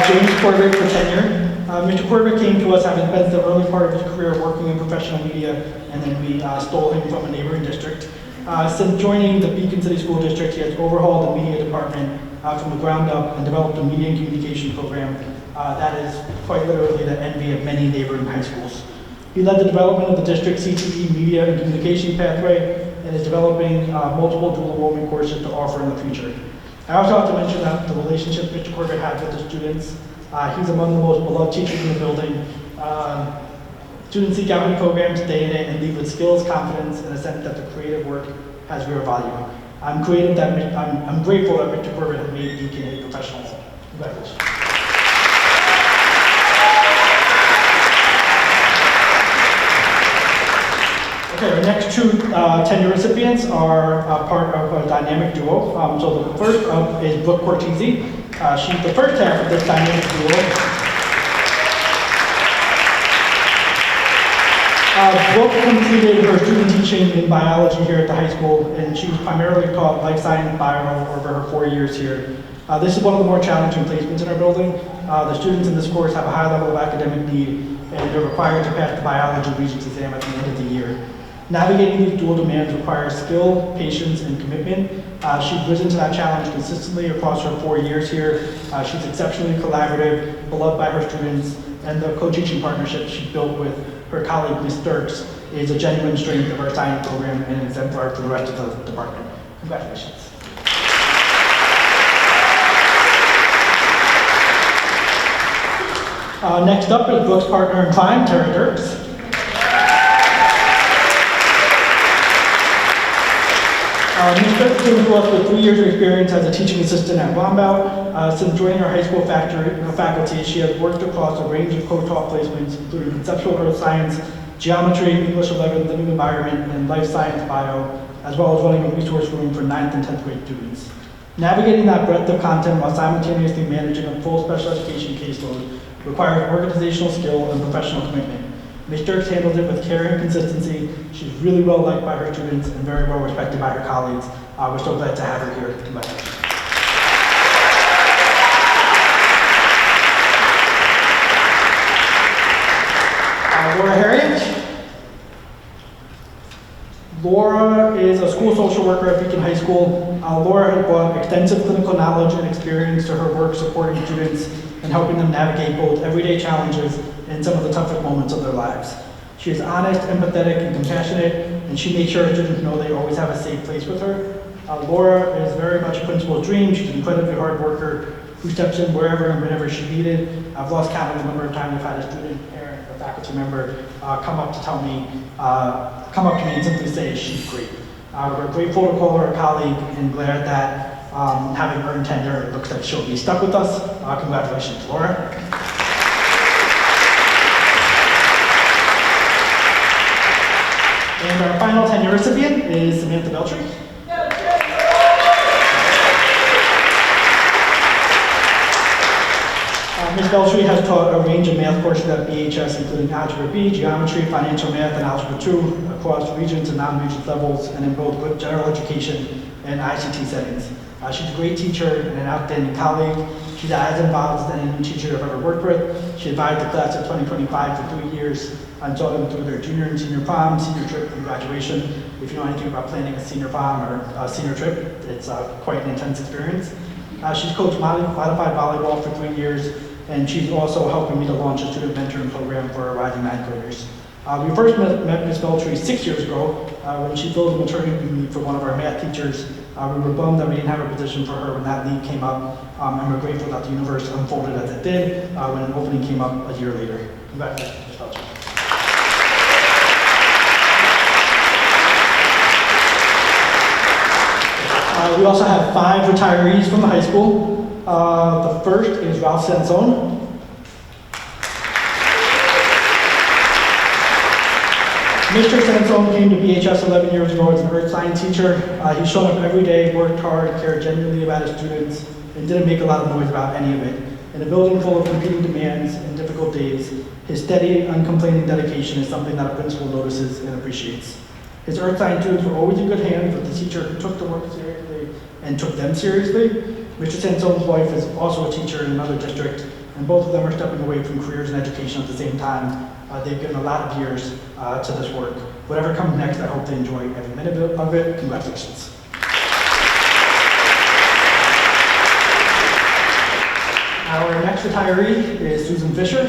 James Corbett for tenure. Mr. Corbett came to us having spent the early part of his career working in professional media, and then we stole him from a neighboring district. Since joining the Beacon City School District, he has overhauled the media department from the ground up and developed a media and communication program that is quite literally the envy of many neighboring high schools. He led the development of the district's CTE media and communication pathway and is developing multiple dual enrollment courses to offer in the future. I also have to mention that the relationship Mr. Corbett has with the students, he's among the most beloved teachers in the building. Students seek out his program, stay in it, and leave with skills, confidence, and a sense that the creative work has real value. I'm grateful that Mr. Corbett has made Beacon a professional home. Congratulations. Okay, our next two tenure recipients are part of a dynamic duo. So the first up is Brooke Cortese. She's the first half of this dynamic duo. Brooke completed her student teaching in biology here at the high school, and she was primarily taught life science bio over her 4 years here. This is one of the more challenging placements in our building. The students in this course have a high level of academic need, and they're required to pass the biology Regents exam at the end of the year. Navigating these dual demands requires skill, patience, and commitment. She's risen to that challenge consistently across her 4 years here. She's exceptionally collaborative, beloved by her students, and the co-teaching partnership she built with her colleague, Ms. Dirks, is a genuine strength of our science program and an exemplar for the rest of the department. Congratulations. Next up is Brooke's partner in crime, Tara Dirks. Ms. Dirks came to us with 3 years of experience as a teaching assistant at Wambach. Since joining our high school faculty, she has worked across a range of co-taught placements, including conceptual earth science, geometry, English 11, living environment, and life science bio, as well as running a resource room for 9th and 10th grade students. Navigating that breadth of content while simultaneously managing a full special education caseload requires organizational skill and professional commitment. Ms. Dirks handles it with care and consistency. She's really well liked by her students and very well respected by her colleagues. We're so glad to have her here. Congratulations. Laura Harriet. Laura is a school social worker at Beacon High School. Laura has brought extensive clinical knowledge and experience to her work supporting students and helping them navigate both everyday challenges and some of the toughest moments of their lives. She is honest, empathetic, and compassionate, and she makes sure her students know they always have a safe place with her. Laura is very much a principal's dream. She's an incredibly hard worker who steps in wherever and whenever she's needed. I've lost count of the number of times I've had a student, parent, or faculty member come up to me and simply say she's great. We're grateful to call her a colleague and glad that having earned tenure, it looks like she'll be stuck with us. Congratulations, Laura. And our final tenure recipient is Samantha Beltry. Ms. Beltry has taught a range of math courses at BHS, including Algebra B, Geometry, Financial Math, and Algebra 2, across regions and non-region levels, and in both good general education and ICT settings. She's a great teacher and an outstanding colleague. She's as involved as any new teacher I've ever worked with. She advised the class of 2025 for 3 years and saw them through their junior and senior prom, senior trip, and graduation. If you know anything about planning a senior prom or a senior trip, it's quite an intense experience. She's coached modified volleyball for 3 years, and she's also helping me to launch a student mentoring program for our rising ninth graders. We first met Ms. Beltry 6 years ago when she filled a maternity leave for one of our math teachers. We were bummed that we didn't have a position for her when that leave came up, and we're grateful that the universe unfolded as it did when an opening came up a year later. Congratulations, Ms. Beltry. We also have 5 retirees from the high school. The first is Ralph Sansone. Mr. Sansone came to BHS 11 years ago as an earth science teacher. He showed up every day, worked hard, cared genuinely about his students, and didn't make a lot of noise about any of it. In a building full of competing demands and difficult days, his steady, uncomplaining dedication is something that a principal notices and appreciates. His earth science students were always in good hands with the teacher who took the work seriously and took them seriously. Mr. Sansone's wife is also a teacher in another district, and both of them are stepping away from careers in education at the same time. They've given a lot of years to this work. Whatever comes next, I hope they enjoy every minute of it. Congratulations. Our next retiree is Susan Fisher.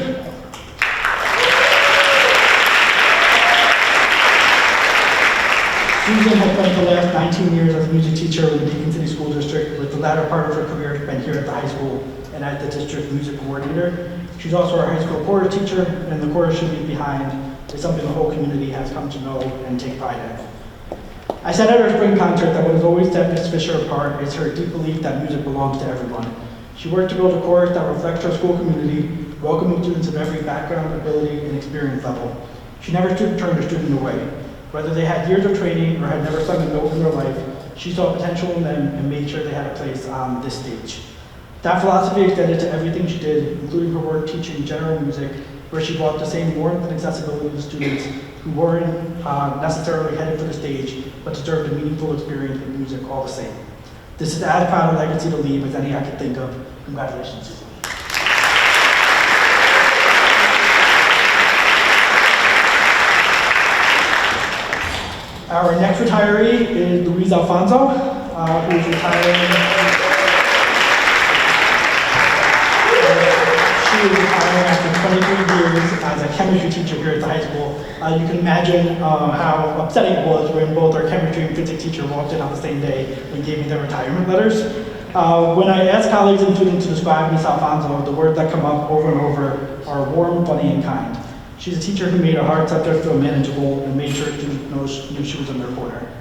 Susan has spent the last 19 years as a music teacher in the Beacon City School District, with the latter part of her career spent here at the high school and as the district music coordinator. She's also our high school chorus teacher, and the chorus she leaves behind is something the whole community has come to know and take pride in. I said at our spring concert that what has always set Ms. Fisher apart is her deep belief that music belongs to everyone. She worked to build a chorus that reflects her school community, welcoming students of every background, ability, and experience level. She never turned a student away. Whether they had years of training or had never sung a note in their life, she saw potential in them and made sure they had a place on this stage. That philosophy extended to everything she did, including her work teaching general music, where she brought the same warmth and accessibility to students who weren't necessarily headed for the stage, but deserved a meaningful experience with music all the same. This is as proud a legacy to leave as any I could think of. Congratulations, Susan. Our next retiree is Louise Alfonso, who is retiring. She is retiring after 23 years as a chemistry teacher here at the high school. You can imagine how upsetting it was when both our chemistry and physics teacher walked in on the same day and gave me their retirement letters. When I ask colleagues and students to describe Ms. Alfonso, the words that come up over and over are warm, funny, and kind. She's a teacher who made a hard subject feel manageable and made sure students knew she was in their corner.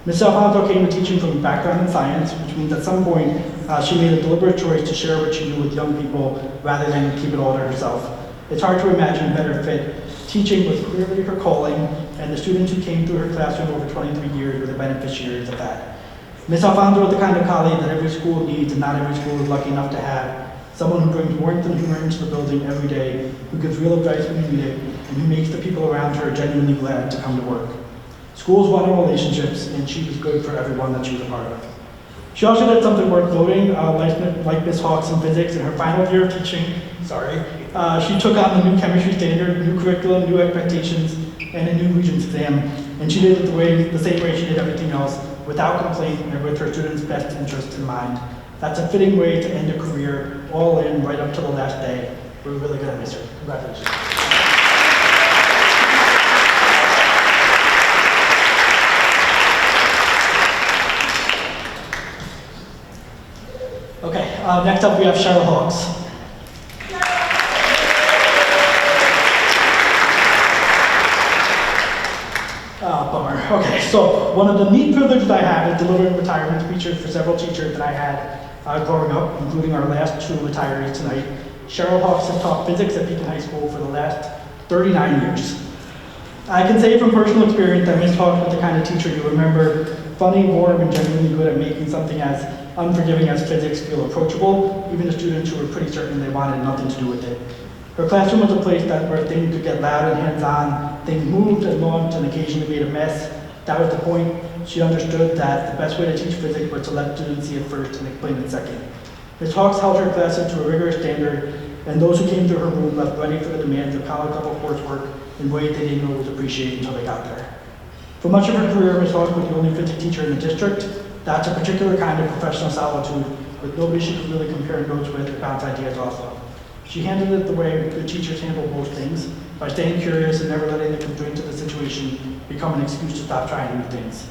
Ms. Alfonso came to teaching from a background in science, which means at some point she made a deliberate choice to share what she knew with young people rather than keep it all to herself. It's hard to imagine a better fit. Teaching was clearly her calling, and the students who came through her classroom over 23 years were the beneficiaries of that. Ms. Alfonso is the kind of colleague that every school needs and not every school is lucky enough to have. someone who brings warmth and humor into the building every day, who gives real advice when you need it, and who makes the people around her genuinely glad to come to work. Schools run on relationships, and she was good for everyone that she was a part of. She also did something worth noting, like Ms. Hawks in physics in her final year of teaching, she took on the new chemistry standard, new curriculum, new expectations, and a new Regents exam, and she did it the same way she did everything else, without complaint and with her students' best interests in mind. That's a fitting way to end a career, all in, right up to the last day. We're really gonna miss her. Congratulations. Okay, next up we have Cheryl Hawks. Bummer. Okay, so one of the neat privileges I had is delivering retirement speeches for several teachers that I had growing up, including our last 2 retirees tonight. Cheryl Hawks has taught physics at Beacon High School for the last 39 years. I can say from personal experience that Ms. Hawks was the kind of teacher you remember, funny, warm, and genuinely good at making something as unforgiving as physics feel approachable, even to students who were pretty certain they wanted nothing to do with it. Her classroom was a place where things could get loud and hands-on, things moved and launched and occasionally made a mess. That was the point. She understood that the best way to teach physics was to let students see it first and explain it second. Ms. Hawks held her classes to a rigorous standard, and those who came through her room left ready for the demands of college-level coursework in ways they didn't always appreciate until they got there. For much of her career, Ms. Hawks was the only physics teacher in the district. That's a particular kind of professional solitude, with nobody she could really compare notes with or bounce ideas off of. She handled it the way good teachers handle most things, by staying curious and never letting the constraints of the situation become an excuse to stop trying new things.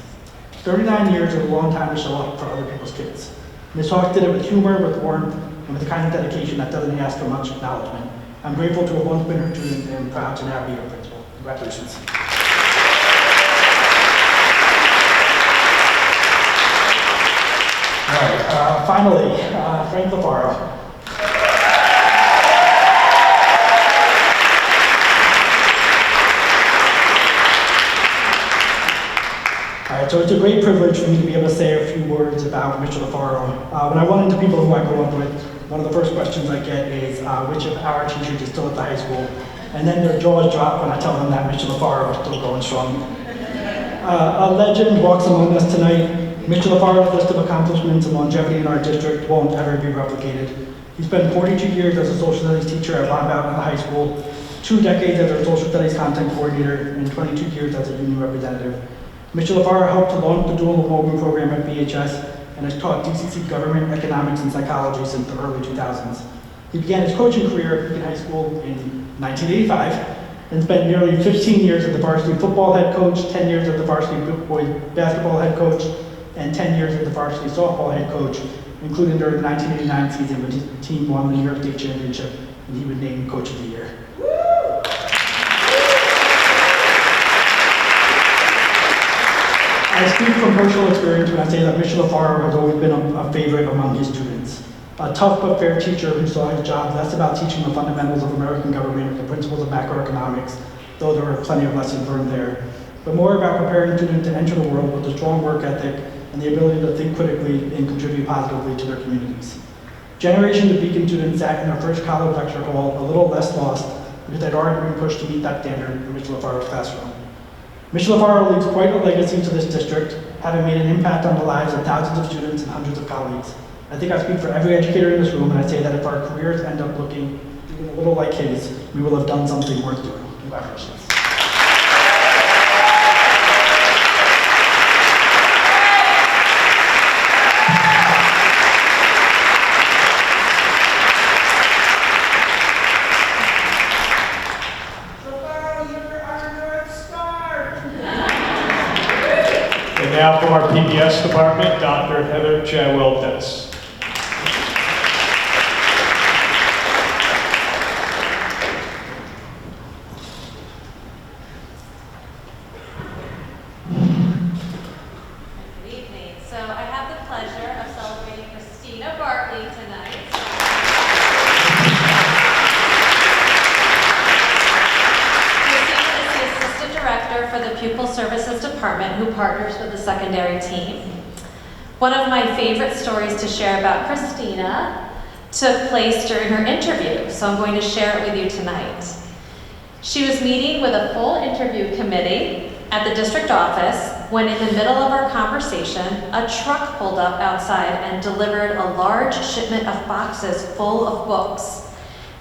39 years is a long time to show up for other people's kids. Ms. Hawks did it with humor, with warmth, and with the kind of dedication that doesn't ask for much acknowledgement. I'm grateful to have once been her student and proud to now be her principal. Congratulations. All right, finally, Frank LaFaro. All right, so it's a great privilege for me to be able to say a few words about Mr. LaFaro. When I run into people who I grew up with, one of the first questions I get is, which of our teachers is still at the high school? And then their jaws drop when I tell them that Mr. LaFaro is still going strong. A legend walks among us tonight. Mr. LaFaro's list of accomplishments and longevity in our district won't ever be replicated. He spent 42 years as a social studies teacher at Von Bowden High School, 2 decades as our social studies content coordinator, and 22 years as a union representative. Mr. LaFaro helped to launch the dual enrollment program at BHS and has taught DCC government, economics, and psychology since the early 2000s. He began his coaching career at Beacon High School in 1985 and spent nearly 15 years as the varsity football head coach, 10 years as the varsity boys basketball head coach, and 10 years as the varsity softball head coach, including during the 1989 season when his team won the New York State Championship and he was named Coach of the Year. I speak from personal experience when I say that Mr. LaFaro has always been a favorite among his students. A tough but fair teacher who saw his job less about teaching the fundamentals of American government and the principles of macroeconomics, though there were plenty of lessons learned there, but more about preparing students to enter the world with a strong work ethic and the ability to think critically and contribute positively to their communities. Generations of Beacon students sat in their first college lecture hall a little less lost because they'd already been pushed to meet that standard in Mr. LaFaro's classroom. Mr. LaFaro leaves quite a legacy to this district, having made an impact on the lives of thousands of students and hundreds of colleagues. I think I speak for every educator in this room when I say that if our careers end up looking even a little like his, we will have done something worth doing. Congratulations. And now from our PBS department, Dr. Heather Chadwell-Dennis. Good evening. So I have the pleasure of celebrating Christina Bartley tonight. Christina is the Assistant Director for the Pupil Services Department who partners with the secondary team. One of my favorite stories to share about Christina took place during her interview, so I'm going to share it with you tonight. She was meeting with a full interview committee at the district office when, in the middle of our conversation, a truck pulled up outside and delivered a large shipment of boxes full of books.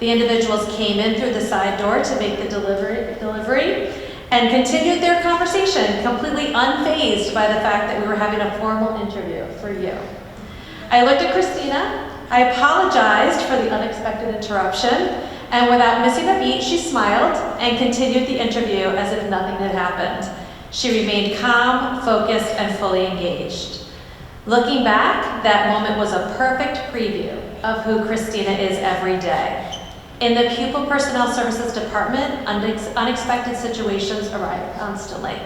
The individuals came in through the side door to make the delivery and continued their conversation, completely unfazed by the fact that we were having a formal interview for you. I looked at Christina, I apologized for the unexpected interruption, and without missing a beat, she smiled and continued the interview as if nothing had happened. She remained calm, focused, and fully engaged. Looking back, that moment was a perfect preview of who Christina is every day. In the Pupil Personnel Services Department, unexpected situations arise constantly.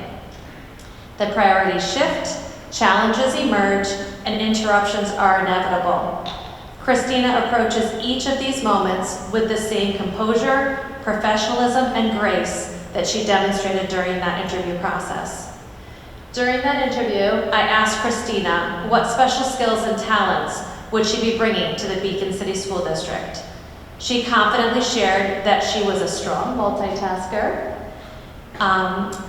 The priorities shift, challenges emerge, and interruptions are inevitable. Christina approaches each of these moments with the same composure, professionalism, and grace that she demonstrated during that interview process. During that interview, I asked Christina what special skills and talents would she be bringing to the Beacon City School District. She confidently shared that she was a strong multitasker.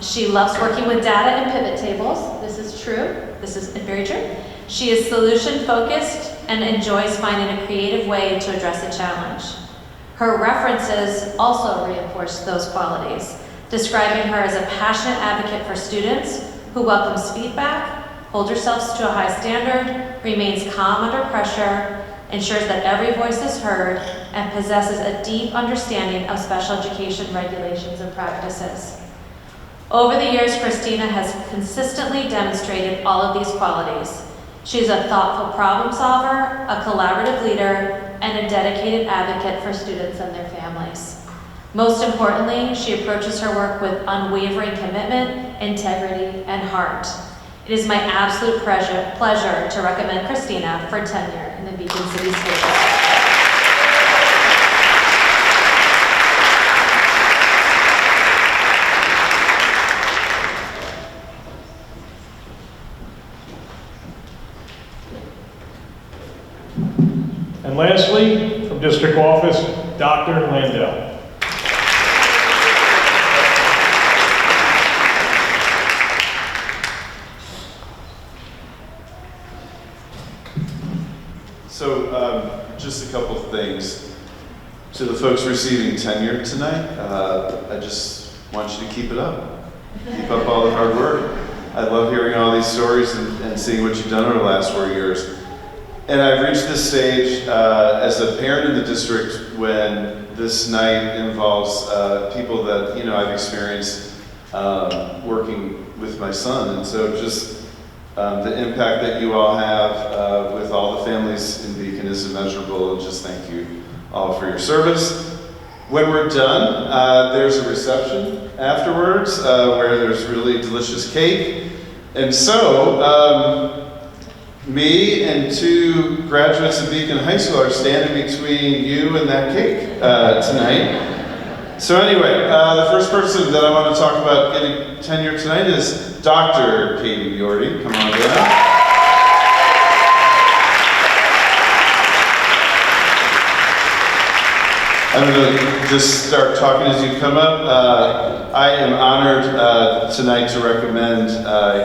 She loves working with data and pivot tables. This is true. This is very true. She is solution-focused and enjoys finding a creative way to address a challenge. Her references also reinforce those qualities, describing her as a passionate advocate for students who welcomes feedback, holds herself to a high standard, remains calm under pressure, ensures that every voice is heard, and possesses a deep understanding of special education regulations and practices. Over the years, Christina has consistently demonstrated all of these qualities. She's a thoughtful problem solver, a collaborative leader, and a dedicated advocate for students and their families. Most importantly, she approaches her work with unwavering commitment, integrity, and heart. It is my absolute pleasure to recommend Christina for tenure in the Beacon City School District. And lastly, from District Office, Dr. Landell. So, just a couple of things. To the folks receiving tenure tonight, I just want you to keep it up. Keep up all the hard work. I love hearing all these stories and seeing what you've done over the last 4 years. And I've reached this stage as a parent in the district when this night involves people that, you know, I've experienced working with my son. And so just the impact that you all have with all the families in Beacon is immeasurable, and just thank you all for your service. When we're done, there's a reception afterwards where there's really delicious cake. And so, me and 2 graduates of Beacon High School are standing between you and that cake tonight. So anyway, the first person that I want to talk about getting tenure tonight is Dr. Katie Bjordy. Come on down. I'm going to just start talking as you come up. I am honored tonight to recommend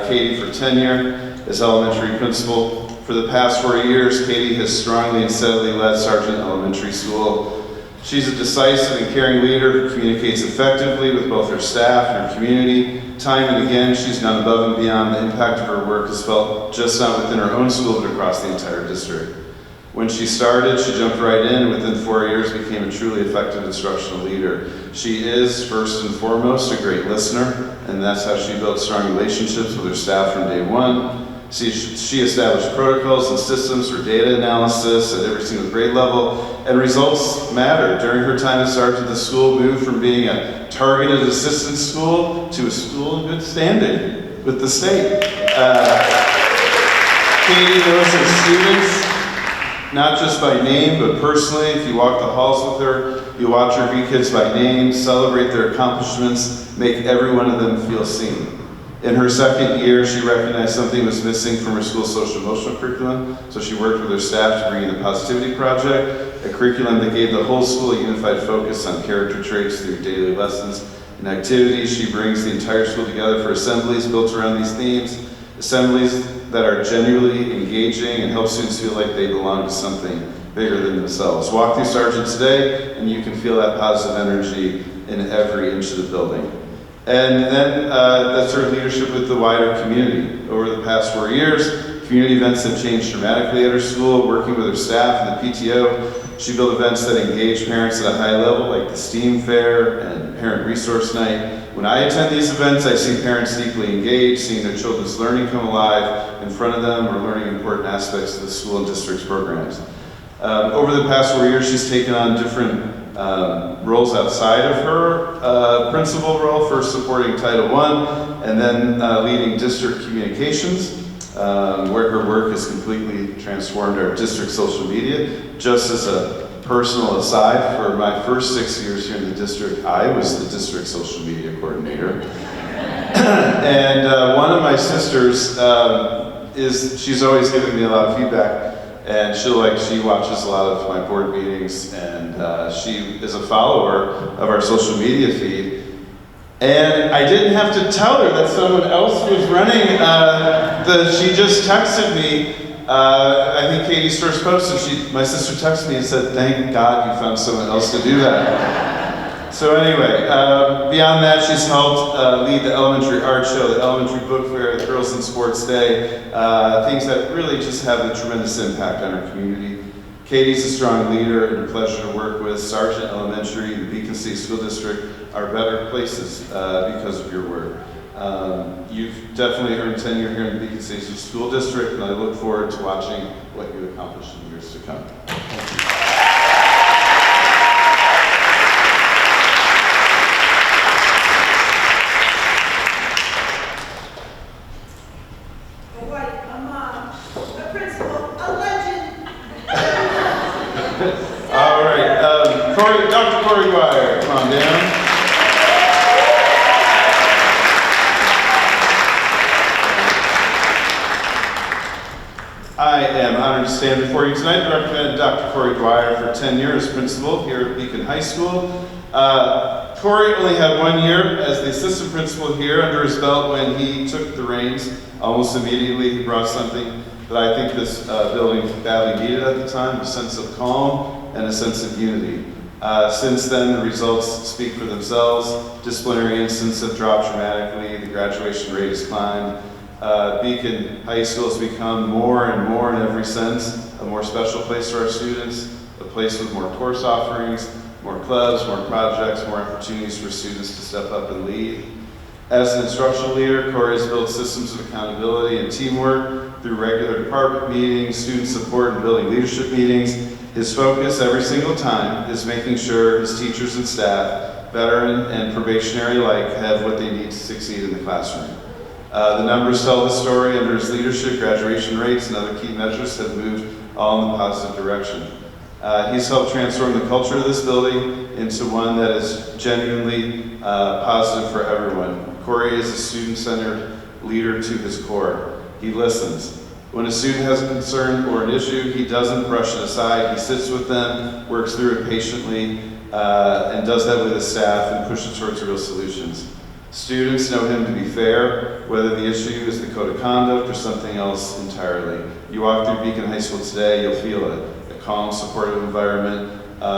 Katie for tenure as elementary principal. For the past 4 years, Katie has strongly and steadily led Sargent Elementary School. She's a decisive and caring leader who communicates effectively with both her staff and her community. Time and again, she's gone above and beyond. The impact of her work is felt just not within her own school, but across the entire district. When she started, she jumped right in and within 4 years became a truly effective instructional leader. She is, first and foremost, a great listener, and that's how she built strong relationships with her staff from day one. She established protocols and systems for data analysis at every single grade level, and results matter. During her time at Sargent, the school moved from being a targeted assistance school to a school in good standing with the state. Katie knows her students, not just by name, but personally. If you walk the halls with her, you watch her greet kids by name, celebrate their accomplishments, make every one of them feel seen. In her second year, she recognized something was missing from her school's social emotional curriculum, so she worked with her staff to bring in the Positivity Project, a curriculum that gave the whole school a unified focus on character traits through daily lessons and activities. She brings the entire school together for assemblies built around these themes, assemblies that are genuinely engaging and help students feel like they belong to something bigger than themselves. Walk through Sargent today, and you can feel that positive energy in every inch of the building. And then that's her leadership with the wider community. Over the past 4 years, community events have changed dramatically at her school. Working with her staff and the PTO, she built events that engage parents at a high level, like the STEAM Fair and Parent Resource Night. When I attend these events, I see parents deeply engaged, seeing their children's learning come alive in front of them, or learning important aspects of the school and district's programs. Over the past 4 years, she's taken on different roles outside of her principal role, first supporting Title I, and then leading district communications, where her work has completely transformed our district social media. Just as a personal aside, for my first 6 years here in the district, I was the district social media coordinator. And one of my sisters she's always giving me a lot of feedback. And she watches a lot of my board meetings, and she is a follower of our social media feed. And I didn't have to tell her that someone else was running. She just texted me. I think Katie's first post, and my sister texted me and said, "Thank God you found someone else to do that." So anyway, beyond that, she's helped lead the elementary art show, the elementary book fair, the Girls in Sports Day, things that really just have a tremendous impact on our community. Katie's a strong leader and a pleasure to work with. Sargent Elementary, the Beacon City School District are better places because of your work. You've definitely earned tenure here in the Beacon City School District, and I look forward to watching what you accomplish in years to come. Dr. Corey Dwyer, come on down. I am honored to stand before you tonight to recommend Dr. Corey Dwyer for tenure as principal here at Beacon High School. Corey only had 1 year as the assistant principal here under his belt when he took the reins. Almost immediately, he brought something that I think this building badly needed at the time, a sense of calm and a sense of unity. Since then, the results speak for themselves. Disciplinary incidents have dropped dramatically. The graduation rate has climbed. Beacon High School has become more and more in every sense, a more special place for our students, a place with more course offerings, more clubs, more projects, more opportunities for students to step up and lead. As an instructional leader, Corey has built systems of accountability and teamwork through regular department meetings, student support, and building leadership meetings. His focus every single time is making sure his teachers and staff, veteran and probationary alike, have what they need to succeed in the classroom. The numbers tell the story. Under his leadership, graduation rates and other key measures have moved all in the positive direction. He's helped transform the culture of this building into one that is genuinely positive for everyone. Corey is a student-centered leader to his core. He listens. When a student has a concern or an issue, he doesn't brush it aside. He sits with them, works through it patiently, and does that with his staff and pushes towards real solutions. Students know him to be fair, whether the issue is the code of conduct or something else entirely. You walk through Beacon High School today, you'll feel it. A calm, supportive environment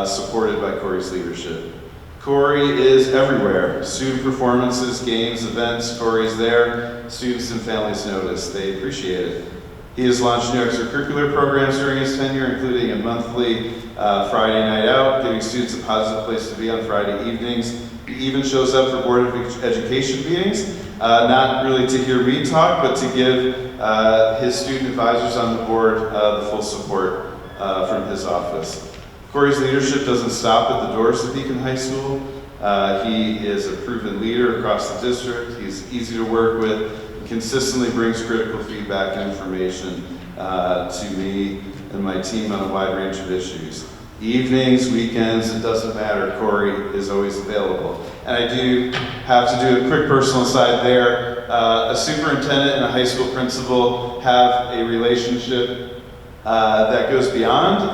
supported by Corey's leadership. Corey is everywhere. Student performances, games, events, Corey's there. Students and families notice. They appreciate it. He has launched new extracurricular programs during his tenure, including a monthly Friday night out, giving students a positive place to be on Friday evenings. He even shows up for Board of Education meetings, not really to hear me talk, but to give his student advisors on the board the full support from his office. Corey's leadership doesn't stop at the doors of Beacon High School. He is a proven leader across the district. He's easy to work with, and consistently brings critical feedback and information to me and my team on a wide range of issues. Evenings, weekends, it doesn't matter. Corey is always available. And I do have to do a quick personal side there. a superintendent and a high school principal have a relationship that goes beyond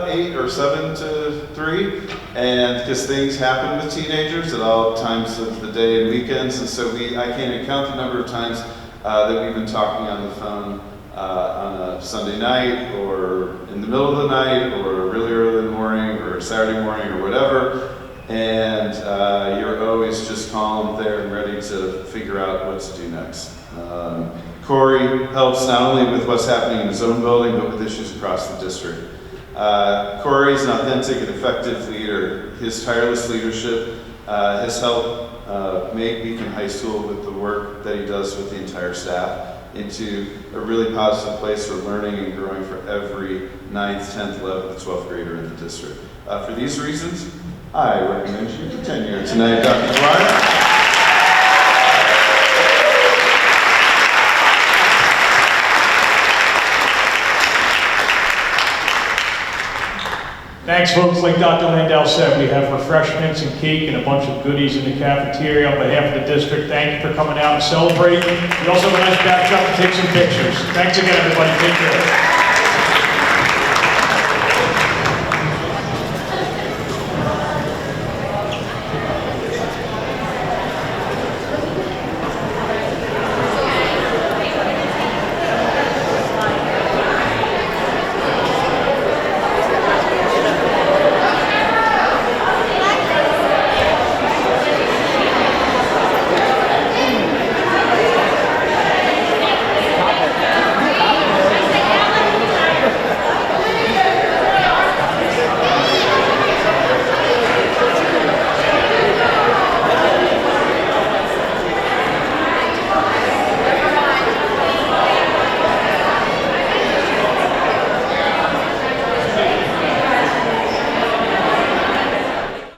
8 or 7 to 3, and because things happen with teenagers at all times of the day and weekends, and so I can't even count the number of times that we've been talking on the phone on a Sunday night, or in the middle of the night, or really early in the morning, or Saturday morning, or whatever, and you're always just calm there and ready to figure out what to do next. Corey helps not only with what's happening in his own building, but with issues across the district. Corey is an authentic and effective leader. His tireless leadership has helped make Beacon High School, with the work that he does with the entire staff, into a really positive place for learning and growing for every 9th, 10th, 11th, 12th grader in the district. For these reasons, I recommend you for tenure tonight, Dr. Dwyer. Thanks, folks. Like Dr. Landau said, we have refreshments and cake and a bunch of goodies in the cafeteria. On behalf of the district, thank you for coming out and celebrating. We also have a nice backdrop to take some pictures. Thanks again, everybody. Take care.